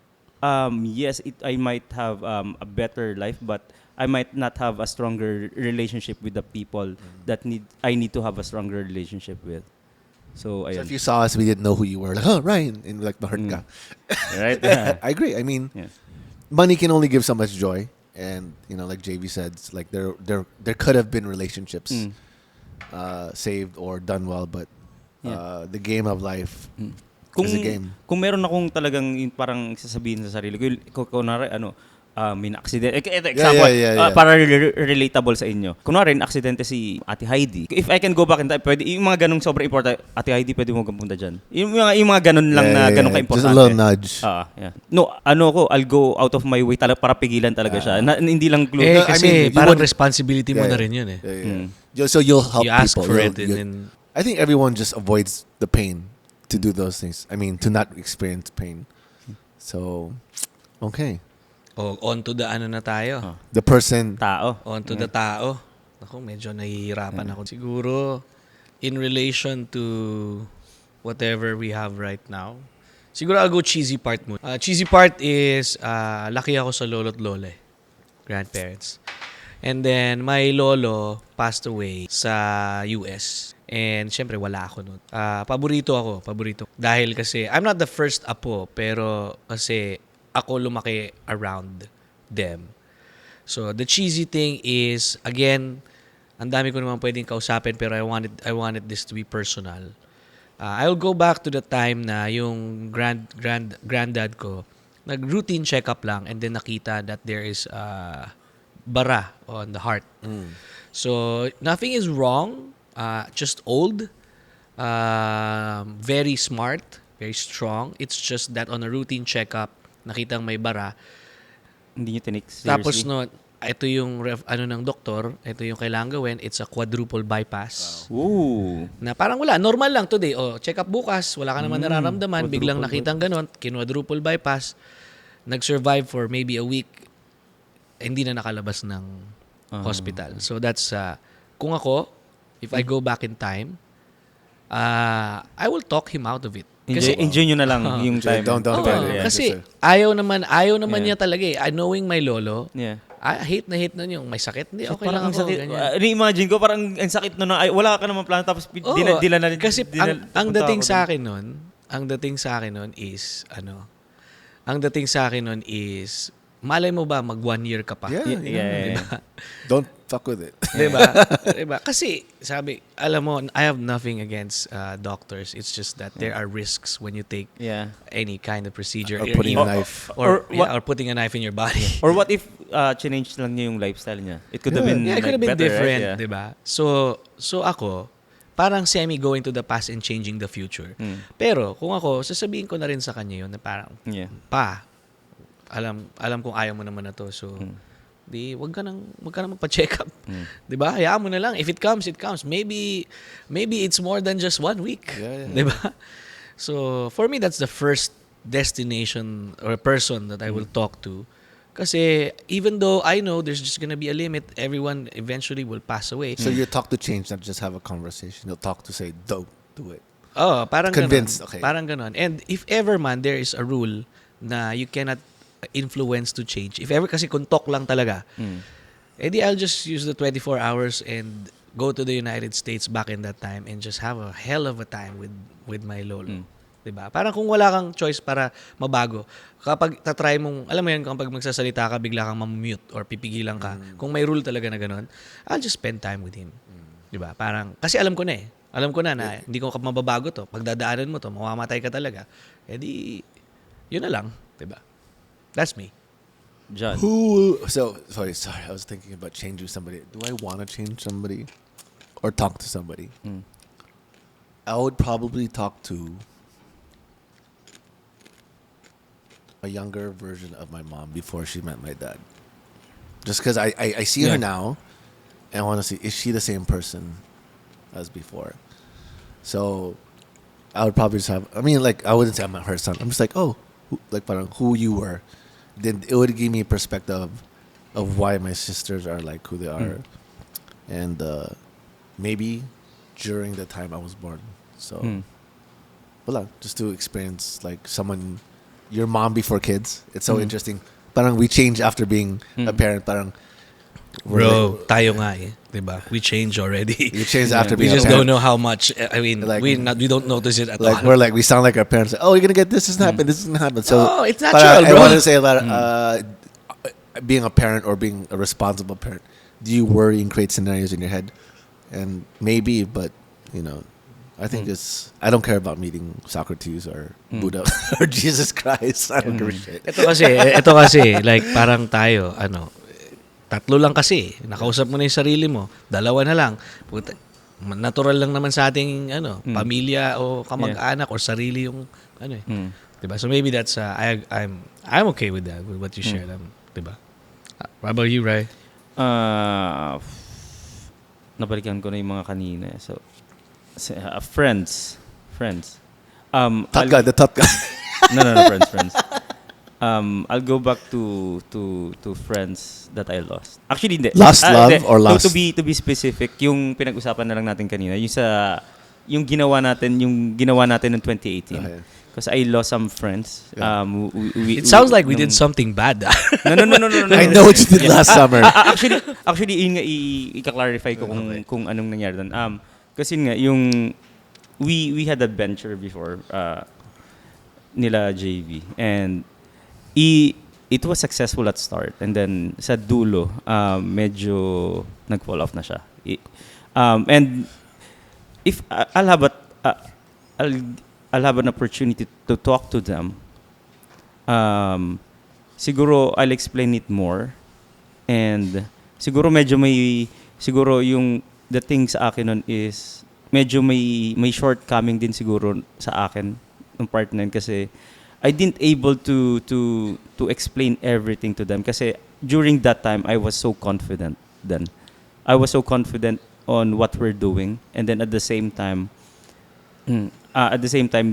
yes, I might have a better life, but I might not have a stronger relationship with the people that I need to have a stronger relationship with. So if you saw us, we didn't know who you were. Like, oh, Ryan, and like mahurt ka. Right? Yeah. I agree. I mean, money can only give so much joy, and like JV said, it's like there could have been relationships saved or done well, but the game of life is a game. Kung meron akong talagang parang sasabihin sa sarili ko, kunwari may na-accident. Example, para relatable sa inyo. Kunwari, na-aksidente si Ate Heidi. If I can go back in time, pwede, yung mga ganong sobrang important, Ate Heidi, pwede mo pumunta dyan. Yung mga ganon lang na ganong ka-importante. Just a little nudge. No, I'll go out of my way para pigilan talaga siya. Hindi lang clue. Kasi parang responsibility mo na rin yun eh. So you'll help you ask people. For it and then... I think everyone just avoids the pain to do those things. I mean, to not experience pain. So, okay. On to the na tayo. The person. Tao. On to the tao. Ako, medyo nahihirapan ako. Siguro, in relation to whatever we have right now, siguro I'll go cheesy part mo. Cheesy part is, laki ako sa lolo't lola, grandparents. And then, my lolo passed away sa US. And syempre, wala ako nun. Paborito. Dahil kasi, I'm not the first apo, pero kasi, ako lumaki around them. So, the cheesy thing is, again, ang dami ko naman pwedeng kausapin, pero I wanted this to be personal. I'll go back to the time na yung granddad ko, nag-routine checkup lang, and then nakita that there is bara on the heart. So, nothing is wrong, just old, very smart, very strong. It's just that on a routine checkup, nakitang may bara. Hindi nyo tinik Tapos seriously? ito yung ng doktor, ito yung kailangan gawin, it's a quadruple bypass. Ooh. Na parang wala, normal lang today. Check up bukas, wala ka naman nararamdaman, biglang Quadruple nakitang ganon, quadruple bypass, nag-survive for maybe a week, hindi na nakalabas ng hospital. So that's, kung ako, if I go back in time, I will talk him out of it. Enjoy nyo na lang yung time. Don't Oo, yeah, kasi sir. ayaw naman Yeah. niya talaga eh. Knowing my lolo, Yeah. hate na yung may sakit. Hindi, okay Parang lang ang ako. sakit. Ganyan. Imagine ko, parang ang sakit nun na, wala ka naman plano, tapos dila na. Kasi ang dating sa akin nun, is, malay mo ba mag 1 year ka pa? Yeah. Diba? Don't fuck with it. Diba? Kasi, sabi, alam mo, I have nothing against doctors. It's just that there are risks when you take any kind of procedure. Or putting a knife. Or putting a knife in your body. Or what if change lang niya yung lifestyle niya? It could have been Yeah, it could have been better, different, right? Yeah. diba? So ako, parang semi-going to the past and changing the future. Pero, kung ako, sasabihin ko na rin sa kanya yun na parang, alam kong ayaw mo naman na to. So, wag ka nang magpa-check up. 'Di ba? Hayaan mo na lang. If it comes, it comes. Maybe it's more than just 1 week. Yeah. 'Di ba? So, for me that's the first destination or person that I will talk to. Kasi even though I know there's just gonna be a limit, everyone eventually will pass away. So you talk to change, not just have a conversation. You'll talk to say, don't do it. Parang Convinced, ganon. okay. Parang ganon. And if ever man there is a rule na you cannot influence to change. If ever, kasi kung talk lang talaga, edi I'll just use the 24 hours and go to the United States back in that time and just have a hell of a time with my lolo. Diba? Parang kung wala kang choice para mabago, kapag tatry mong, alam mo yun, kapag magsasalita ka, bigla kang mamute or pipigilan ka, kung may rule talaga na ganun, I'll just spend time with him. Diba? Parang, kasi alam ko na hindi ko mababago to. Pagdadaanan mo to, mamamatay ka talaga. Edi, yun na lang. Diba? That's me. John. Sorry. I was thinking about changing somebody. Do I want to change somebody or talk to somebody? I would probably talk to a younger version of my mom before she met my dad. Just because I see her now, and I want to see, is she the same person as before? So I would probably just have, I wouldn't say I'm her son. I'm just like, who you were. Then it would give me a perspective of why my sisters are like who they are. And maybe during the time I was born. So, just to experience like someone, your mom before kids. It's so interesting. Parang we change after being a parent. Parang, bro, tayo nga eh. Diba? We change already. You change after We being just a parent. don't know how much. I mean, Like- we don't notice it at Like all. we sound like our parents. Like, oh, you're gonna get this. This is happen. This is gonna happen. So Oh, it's but natural, I bro. want to say about being a parent or being a responsible parent. Do you worry and create scenarios in your head? And maybe, but I think I don't care about meeting Socrates or Buddha or Jesus Christ. I don't give a shit. Ito kasi, like, parang tayo, tatlo lang kasi. Nakausap mo na yung sarili mo. Dalawa na lang. Puta, natural lang naman sa ating, pamilya o kamag-anak or sarili yung, Diba? So maybe that's, I'm okay with that, with what you shared. Diba? What about you, Rai? Nabalikan ko na yung mga kanina. So, friends. The top guy. No, friends. I'll go back to friends that I lost. Actually, hindi. Lost love or lost? To be specific, yung pinag-usapan na lang natin kanina, yung ginawa natin in 2018. Okay. Because I lost some friends. Yeah. It sounds like we did something bad. No. I know what you did last summer. Actually, yun nga i-clarify ko kung anong nangyari doon. Kasi nga yung we had a venture before nila JV, and it was successful at start, and then sa dulo medyo nag-fall off na siya. And if I'll have an opportunity to talk to them, siguro I'll explain it more, and siguro yung the thing sa akin nun is medyo may shortcoming din siguro sa akin ng part na yun, kasi I didn't able to explain everything to them kasi during that time I was so confident then. I was so confident on what we're doing, and then at the same time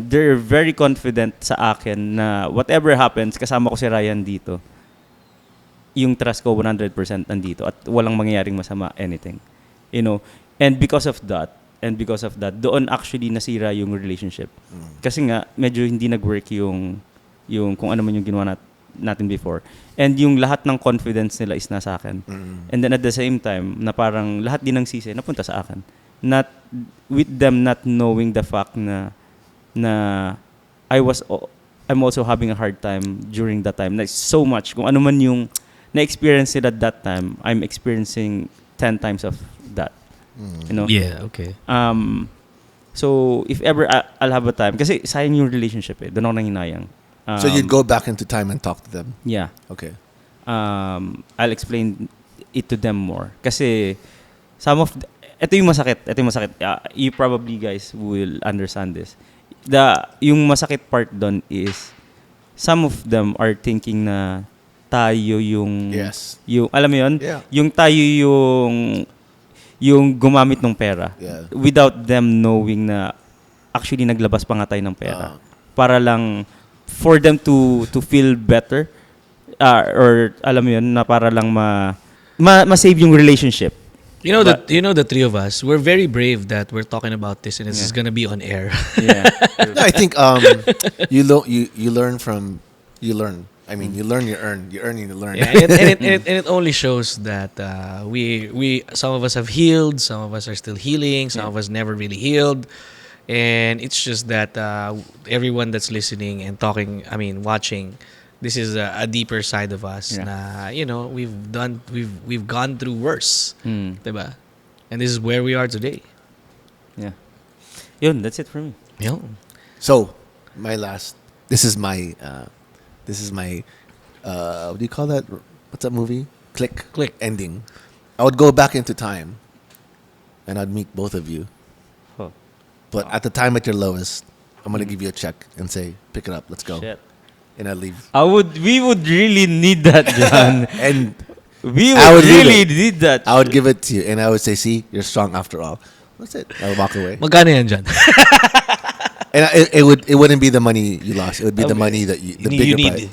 they're very confident sa akin na whatever happens, kasama ko si Ryan dito. Yung trust ko 100% nandito at walang mangyayaring masama, anything. You know, and because of that, doon actually nasira yung relationship. Kasi nga medyo hindi nag-work yung kung ano man yung ginawa natin before. And yung lahat ng confidence nila is nasa akin. And then at the same time, na parang lahat din ng sisi napunta sa akin. Not with them not knowing the fact na I'm also having a hard time during that time. Like so much kung ano man yung na-experience nila at that time, I'm experiencing 10 times of that. You know? Yeah, okay. So if ever I'll have a time, kasi sayang yung relationship doon ako nanghinayang. So you'd go back into time and talk to them? Yeah. Okay. I'll explain it to them more. Kasi ito yung masakit. You probably guys will understand this. Yung masakit part doon is some of them are thinking na tayo yung Yes. Yung alam mo yun? Yeah. Yung tayo yung gumamit ng pera without them knowing na actually naglabas pa nga tayo ng pera para lang for them to feel better or alam mo yun na para lang ma-save yung relationship. You know the three of us, we're very brave that we're talking about this and this is gonna be on air. Yeah. No, I think you learn from you learn. I mean, you learn, you earn. You earn, you learn. Yeah, and it only shows that we some of us have healed, some of us are still healing, some of us never really healed, and it's just that everyone that's listening and watching, this is a deeper side of us. Na we've gone through worse, diba? And this is where we are today. Yeah. Yun, that's it for me. Yo. So, this is my what do you call that? What's that movie? Click ending. I would go back into time and I'd meet both of you. Huh. But at the time at your lowest, I'm gonna give you a check and say, pick it up, let's go. Shit. And I'd leave. We would really need that, John. And We I would would leave really it. need that. I would give it to you and I would say, see, you're strong after all. That's it. I would walk away. Magkano yan dyan? And it wouldn't be the money you lost. It would be the money that the bigger prize.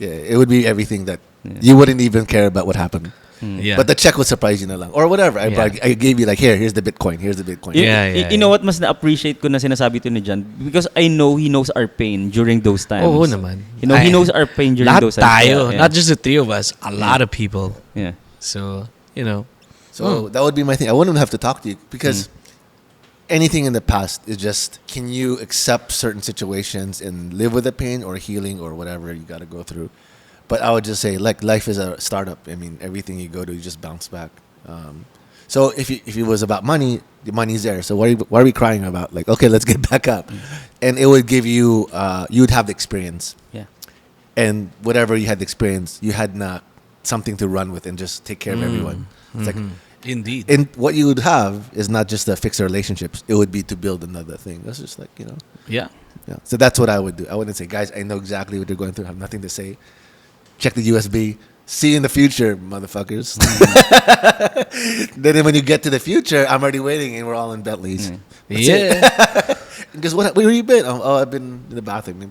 It would be everything that you wouldn't even care about what happened. Yeah. But the check would surprise you na lang. Or whatever. I gave you like, here's the Bitcoin. Here's the Bitcoin. You know what mas na-appreciate ko na sinasabi to ni John? Because I know he knows our pain during those times. Oo naman. You know, he knows our pain during those times. Lahat tayo. Not just the three of us. A lot of people. Yeah. So, you know. So that would be my thing. I wouldn't have to talk to you because anything in the past is just, can you accept certain situations and live with the pain or healing or whatever you got to go through? But I would just say, like, life is a startup. I mean, everything you go to, you just bounce back. So if it was about money, the money's there. So what are we crying about? Like, okay, let's get back up. And it would give you, you would have the experience. Yeah. And whatever you had the experience, you had not something to run with and just take care of everyone. It's like, Indeed. and what you would have is not just to fix the relationships. It would be to build another thing. That's just like, you know. Yeah. Yeah. So that's what I would do. I wouldn't say, guys, I know exactly what you're going through. I have nothing to say. Check the USB. See you in the future, motherfuckers. Then when you get to the future, I'm already waiting and we're all in Bentleys. Because where have you been? Oh, I've been in the bathroom.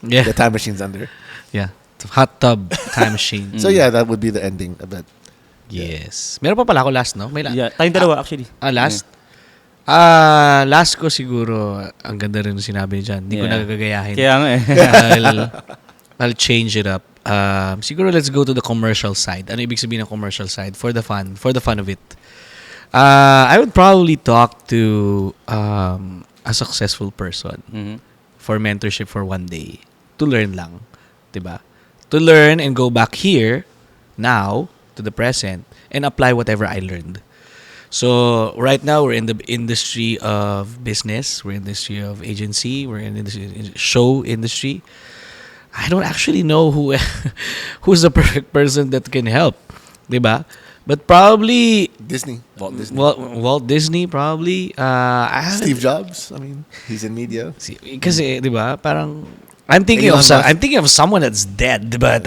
Yeah. The time machine's under. Yeah. Hot tub time machine. So yeah, that would be the ending, I bet. Yes. Meron pa pala ako last, no? Yeah, tayong dalawa actually. Last? Last ko siguro, ang ganda rin sinabi dyan. Hindi ko nagagayahin. Kaya nga eh. I'll change it up. Siguro let's go to the commercial side. Ano ibig sabihin ng commercial side? For the fun of it. I would probably talk to a successful person for mentorship for one day. To learn lang. Diba? To learn and go back here, now, to the present, and apply whatever I learned. So, right now, we're in the industry of business. We're in the industry of agency. We're in the show industry. I don't actually know who's the perfect person that can help, diba? But probably Walt Disney. Walt Disney probably. Steve Jobs. I mean, he's in media. Kasi, diba? Parang I'm thinking Elon of Musk. I'm thinking of someone that's dead, but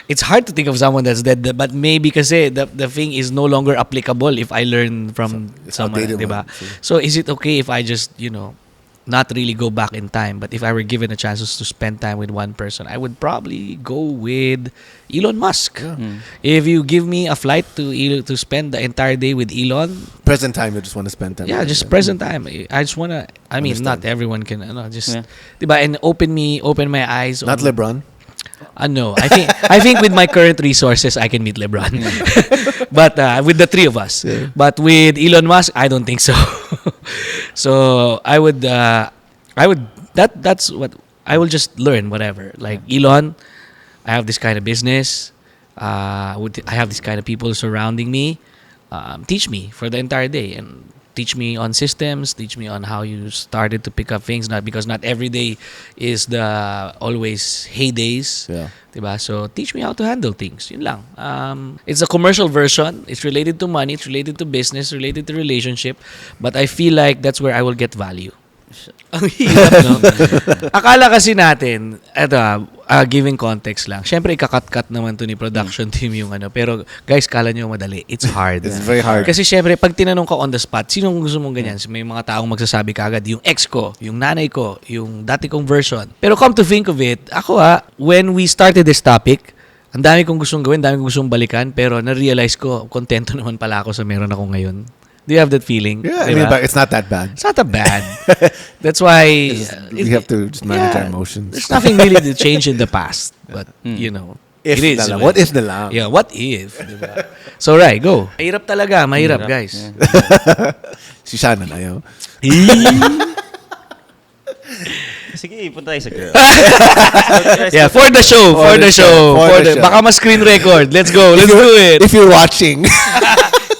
it's hard to think of someone that's dead. But maybe kasi the thing is no longer applicable if I learn from It's someone, outdated diba? one, so- So is it okay if I just not really go back in time, but if I were given a chance to spend time with one person, I would probably go with Elon Musk. If you give me a flight to spend the entire day with Elon, Present time, you just want to spend time. yeah, with just him. present time. I just wanna. I mean, Understand. not everyone can. Just, Yeah. diba? And open my eyes. Not on, LeBron. No, I think with my current resources, I can meet LeBron. But with the three of us. Yeah. But with Elon Musk, I don't think so. So I would. That's what I will just learn. Whatever. Like Elon, I have this kind of business. I have this kind of people surrounding me. Teach me for the entire day and teach me on systems, teach me on how you started to pick up things, because not every day is the always heydays. Yeah. Diba? So teach me how to handle things. Yun lang. It's a commercial version. It's related to money, it's related to business, related to relationship, but I feel like that's where I will get value. Ang hirap, no? Akala kasi natin, giving context lang. Siyempre, ikakat-cut naman to ni production team yung Pero, guys, kala nyo madali. It's hard. It's very hard. Kasi siyempre, pag tinanong ka on the spot, sinong gusto mong ganyan? May mga taong magsasabi kagad, yung ex ko, yung nanay ko, yung dati kong version. Pero come to think of it, ako when we started this topic, ang dami kong gustong gawin, dami kong gustong balikan, pero na-realize ko, kontento naman pala ako sa meron ako ngayon. Do you have that feeling? Yeah, I Diba? mean, but it's not that bad. It's not that bad. That's why We have to just manage our emotions. There's nothing really to change in the past, but If it is. na lang. diba? What if na lang? Yeah, what if? Diba? So right, go. Mahirap talaga, mahirap guys. Si Shannon, ayaw. Sige, punta tayo sa girl. Yeah, for the show, for the show. Baka ma-screen record. Let's go. Let's do it. If you're watching,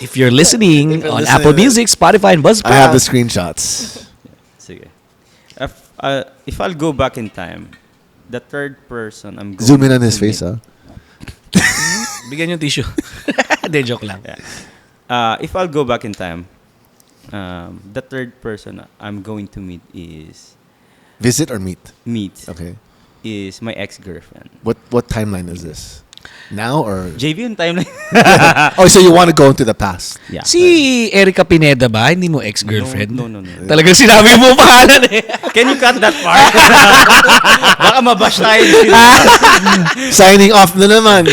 If you're listening on listening, Apple Music, Spotify, and Buzzsprout. I have the screenshots. Sige. If I'll go back in time, the third person I'm going Zoom in on his to face, meet- Bigyan yung tissue. De, joke lang. Yeah. If I'll go back in time, the third person I'm going to meet Visit or meet? Okay. is my ex-girlfriend. What timeline is this? Now or? JV yung timeline. Oh, so you want to go into the past? Yeah. Si Erica Pineda ba? Hindi mo ex-girlfriend? No. Talagang sinabi mo pangalan eh. Can you cut that part? Baka mabash tayo. Signing off na naman.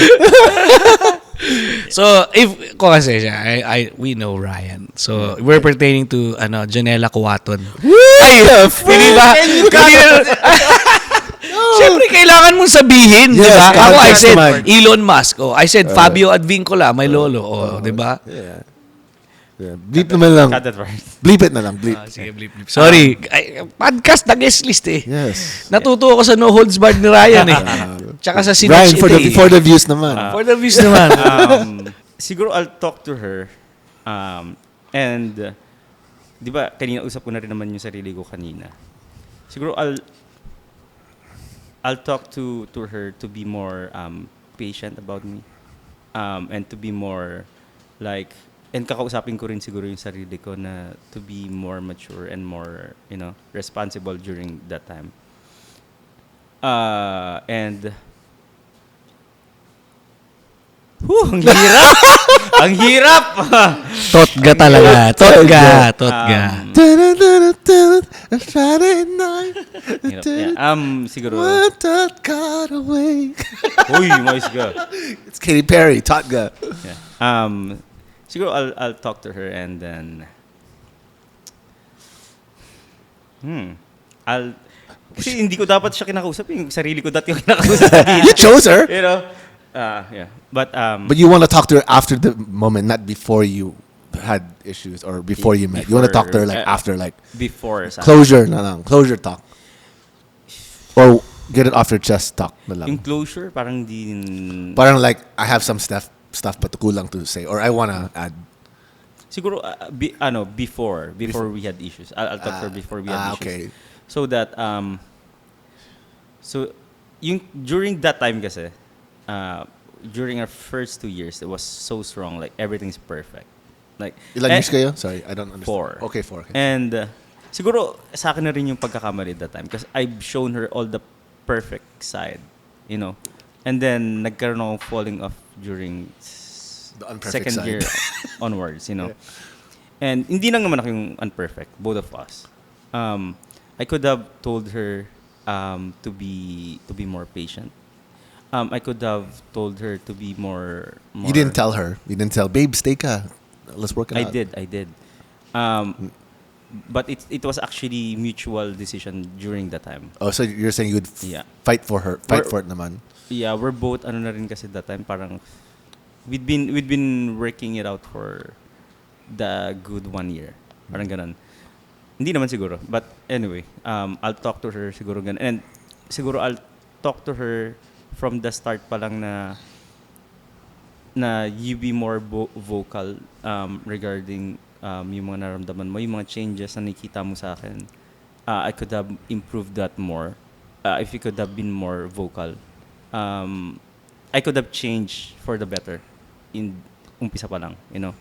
So, if ko kasi siya, we know Ryan. So, we're pertaining to Janela Cuaton. Ay, hindi ba? Siyempre, kailangan mong sabihin, Yes, di ba? Ako, I yes said naman. Elon Musk. I said Fabio Advincola, my lolo. Di ba? Yeah. Bleep naman lang. Cut that part. Bleep it na lang. Bleep. Sige, bleep. Sorry. Podcast na guest list eh. Yes. Natuto ako sa No Holds Barred ni Ryan eh. Tsaka sa Ryan, Sinach for the views naman. For the views naman. Siguro I'll talk to her. And, di ba, kanina usap ko na rin naman yung sarili ko kanina. Siguro I'll talk to her to be more patient about me. And to be more like, and kakausapin ko rin siguro yung sarili ko na to be more mature and more, responsible during that time. And ang hirap! Ang hirap! Totga talaga. Totga. Friday night. Hirap. Yeah. Siguro, What that got away. uy, mais ka. It's Katy Perry, Totga. Yeah. Siguro I'll talk to her and then kasi hindi ko dapat siya kinakausap, yung sarili ko dati yung kinakausap. You chose her. Yeah. But you want to talk to her after the moment, not before you had issues or before you met. You want to talk to her like after, like before closure na lang. Closure talk. Or get it off your chest talk na lang. yung closure, parang din Parang like, I have some stuff but kulang to say. Or I want to add. siguro before we had issues. I'll talk to her before we had issues. Okay. So that so yung during that time kasi during our first 2 years it was so strong, like everything's perfect. Like Ilan years kayo? Sorry, I don't understand. 4. Okay, 4. Okay. And siguro sa akin na rin yung pagkakamali that time because I've shown her all the perfect side, you know. And then nagkaroon ako falling off during The unperfect second side. year onwards, you know. And hindi lang naman ako yung unperfect, both of us. I could have told her to be more patient. I could have told her to be more. You didn't tell her. You didn't tell, babe, stay ka. Let's work it out. I did. But it was actually mutual decision during that time. Oh, so you're saying you would Yeah. fight for her, fight for it naman. Yeah, we're both ano na rin kasi that time parang we'd been working it out for the good 1 year. Parang ganun. Hindi naman siguro. But anyway, I'll talk to her siguro ganun. And siguro I'll talk to her from the start pa lang na you be more vocal regarding yung mga naramdaman mo, yung mga changes na nakita mo sa akin. I could have improved that more. If you could have been more vocal. I could have changed for the better in umpisa pa lang, you know.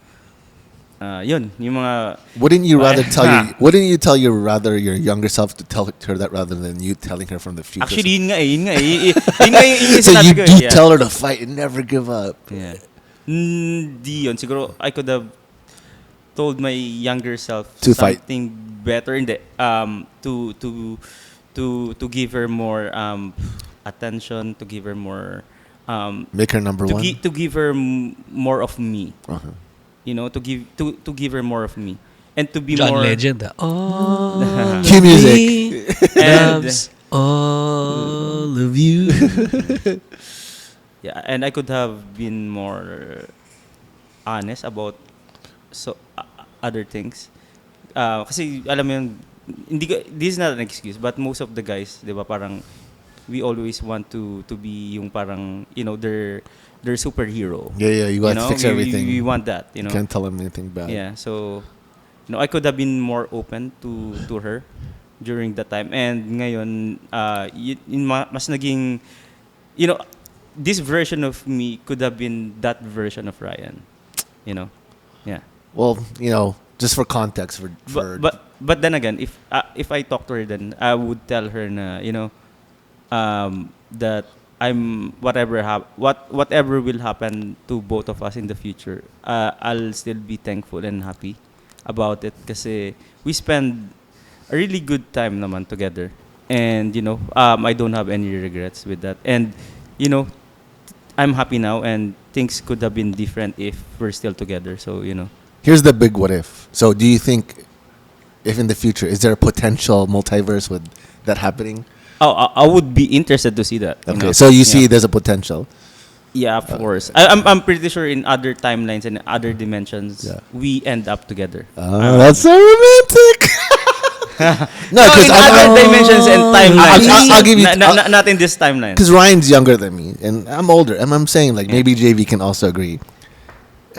Yun, yung mga Wouldn't you rather tell your younger self to tell her that rather than you telling her from the future? actually yun nga eh. Yun nga yung so sinabi you ko do eh. tell her to fight and never give up. Yeah. Hindi yun. Siguro I could have told my younger self To something better in the to give her more attention, to give her more Make her number one. to give her more of me. Uh-huh. You know, to give her more of me and to be John more Legend. All Cue music. me loves all of you. Yeah, and I could have been more honest about other things. Kasi alam mo yun, this is not an excuse, but most of the guys, 'di ba, parang we always want to be yung parang, you know, their superhero. Yeah, you got to fix everything. We want that, you know. Can't tell them anything bad. Yeah, so you know, I could have been more open to her during that time, and ngayon mas naging, you know, this version of me could have been that version of Ryan, you know. Yeah. Well, you know, just for context, but then again, if I talk to her, then I would tell her na, you know, that I'm whatever will happen to both of us in the future, I'll still be thankful and happy about it kasi we spend a really good time naman together, and you know, I don't have any regrets with that, and you know, I'm happy now, and things could have been different if we're still together. So you know, here's the big what if. So do you think if in the future, is there a potential multiverse with that happening? Oh, I would be interested to see that. Okay, You know? so you see there's a potential. Yeah, of course. I'm pretty sure in other timelines and other dimensions, Yeah. we end up together. That's so romantic. No, in other dimensions and timelines. I'll give you- not in this timeline. Because Ryan's younger than me, and I'm older, and I'm saying like maybe JV can also agree.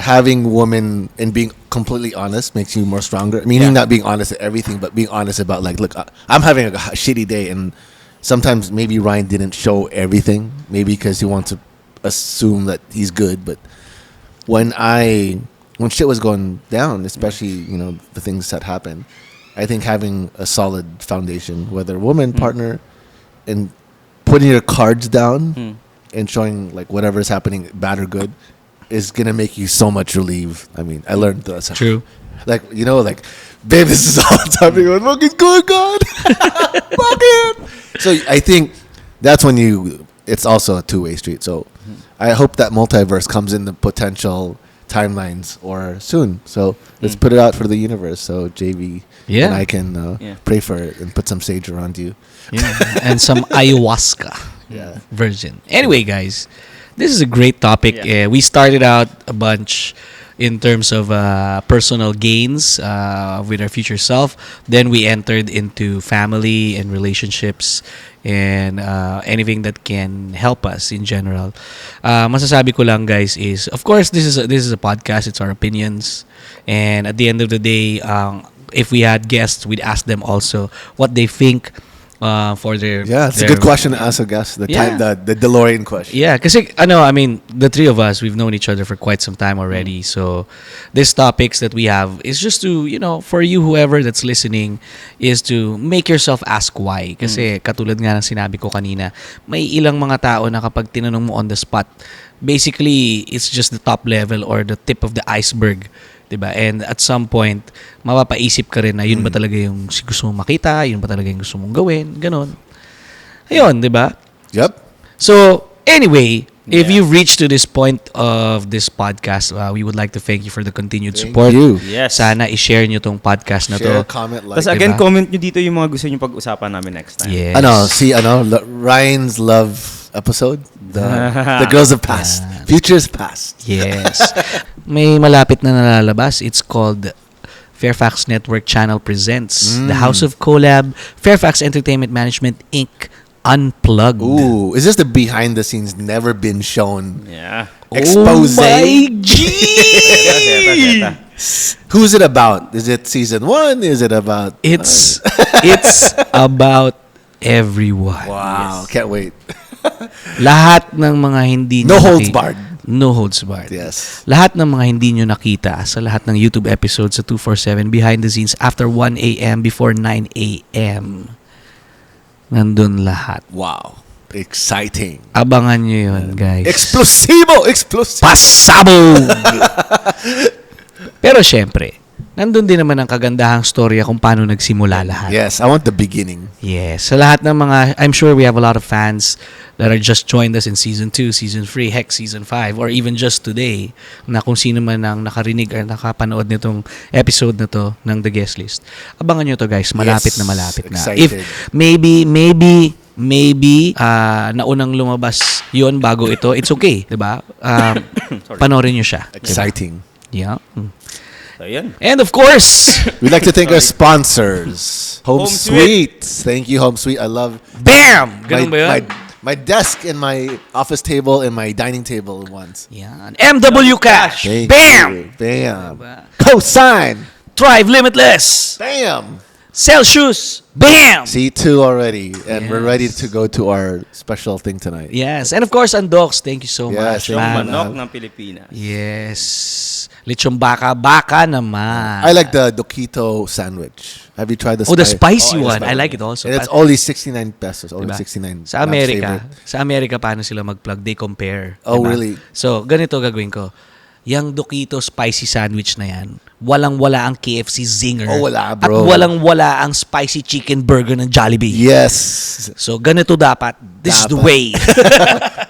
Having women and being completely honest makes you more stronger. Meaning Yeah. not being honest at everything, but being honest about like, look, I'm having a shitty day, and sometimes maybe Ryan didn't show everything, maybe because he wants to assume that he's good. But when shit was going down, especially you know the things that happened, I think having a solid foundation, whether woman, partner, and putting your cards down and showing like whatever is happening, bad or good, is gonna make you so much relieved. I mean, I learned that. True. Like, you know, like, babe, this is all it's happening. Look, it's going God. Fuck it. So I think that's when it's also a two-way street. So I hope that multiverse comes in the potential timelines or soon. So let's put it out for the universe. So JV and I can pray for it and put some sage around you. Yeah. And some ayahuasca version. Anyway, guys, this is a great topic. Yeah. We started out a bunch in terms of personal gains with our future self. Then we entered into family and relationships and anything that can help us in general. Masasabi ko lang, guys, is of course this is a podcast. It's our opinions, and at the end of the day, if we had guests, we'd ask them also what they think for their... Yeah, it's a their- good question to ask, I guess. The Yeah. the DeLorean question. Yeah, kasi I mean, the three of us, we've known each other for quite some time already. So, these topics that we have is just to, for you, whoever that's listening, is to make yourself ask why. Kasi katulad nga ng sinabi ko kanina, may ilang mga tao na kapag tinanong mo on the spot, basically, it's just the top level or the tip of the iceberg. Diba? And at some point, mapapaisip ka rin na yun ba talaga yung gusto mong makita, yun ba talaga yung gusto mong gawin, ganon. Ayun, diba? Yep. So, anyway, if you've reached to this point of this podcast, we would like to thank you for the continued support. you. Yes. Sana i-share nyo tong podcast na Share, to. comment, like. Tapos again, Diba? comment nyo dito yung mga gusto nyo pag-usapan namin next time. Yes. Ryan's love episode. The girls have passed. Future's past. Yes. May malapit na nalalabas. It's called FAIRFAX Network Channel presents The House of Collab, FAIRFAX Entertainment Management Inc. Unplugged. Ooh, is this the behind the scenes never been shown Yeah. expose? Oh my G! Eta. Who's it about? Is it season 1? Is it about? It's about everyone. Wow, can't wait. Lahat ng mga hindi No nyo holds barred. No holds barred. Yes. Lahat ng mga hindi nyo nakita sa lahat ng YouTube episodes sa 247 behind the scenes after 1 a.m. before 9 a.m. Nandun lahat. Wow, exciting. Abangan nyo yun, guys. Explosivo. Pasabog! Pero syempre, nandun din naman ang kagandahang storya kung paano nagsimula lahat. Yes, I want the beginning. Yes. Sa lahat ng mga, I'm sure we have a lot of fans that are just joined us in Season 2, Season 3, heck, Season 5, or even just today, na kung sino man ang nakarinig or nakapanood nitong episode na to ng The Guest List. Abangan nyo to, guys. Malapit Yes, na malapit na. excited. If maybe, naunang lumabas yun bago ito, it's okay. Diba? Panoorin nyo siya. Exciting. Yeah. So, yun. And of course, We'd like to thank our sponsors. Home Home Sweet. Thank you, Home Sweet. I love BAM! Ganun ba yun? my desk and my office table and my dining table once. Yan. MW Cash. Thank BAM! you. Bam. Diba? Cosign. Thrive Limitless. Bam. Celsius. BAM! C2 already. And we're Yes. ready to go to our special thing tonight. Yes. And of course, Undocs. Thank you so much, Yes, Yung man. manok ng Pilipinas. Yes. Lechong baka naman. I like the Doquito sandwich. Have you tried the Oh, the spice? spicy Oh, one. the I spicy like it also. And it's only 69 pesos. Only Diba? 69. Sa Lab's Amerika, favorite. paano sila mag-plug? They compare. Oh, Diba? really? So, ganito gagawin ko. Yang Doquito spicy sandwich na yan, walang-wala ang KFC Zinger. Oh, wala, bro. At walang-wala ang spicy chicken burger ng Jollibee. Yes. So, ganito dapat. This is the Dapat. way.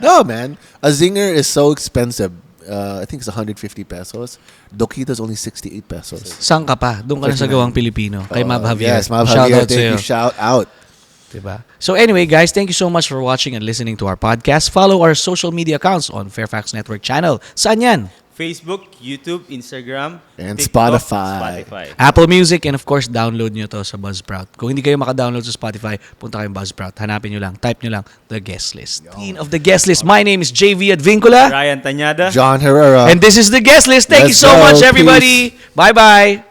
No, man. A zinger is so expensive. I think it's 150 pesos. Doquito's only 68 pesos. Saan ka pa? Doon ka na sa gawang Pilipino. Kay Mab Javier. Yes, Mab Shout Javier. out Thank sa'yo. you. Shout out. Diba? So anyway, guys, thank you so much for watching and listening to our podcast. Follow our social media accounts on FAIRFAX Network Channel. Saan yan? Facebook, YouTube, Instagram, And TikTok, Spotify. Apple Music, and of course, download nyo to sa Buzzsprout. Kung hindi kayo maka-download sa Spotify, punta kayong Buzzsprout. Hanapin nyo lang, type nyo lang, The Guest List. Teen of The Guest List. My name is JV Advincula. Ryan Tanyada. John Herrera. And this is The Guest List. Thank you Let's so go. much, everybody. Bye-bye.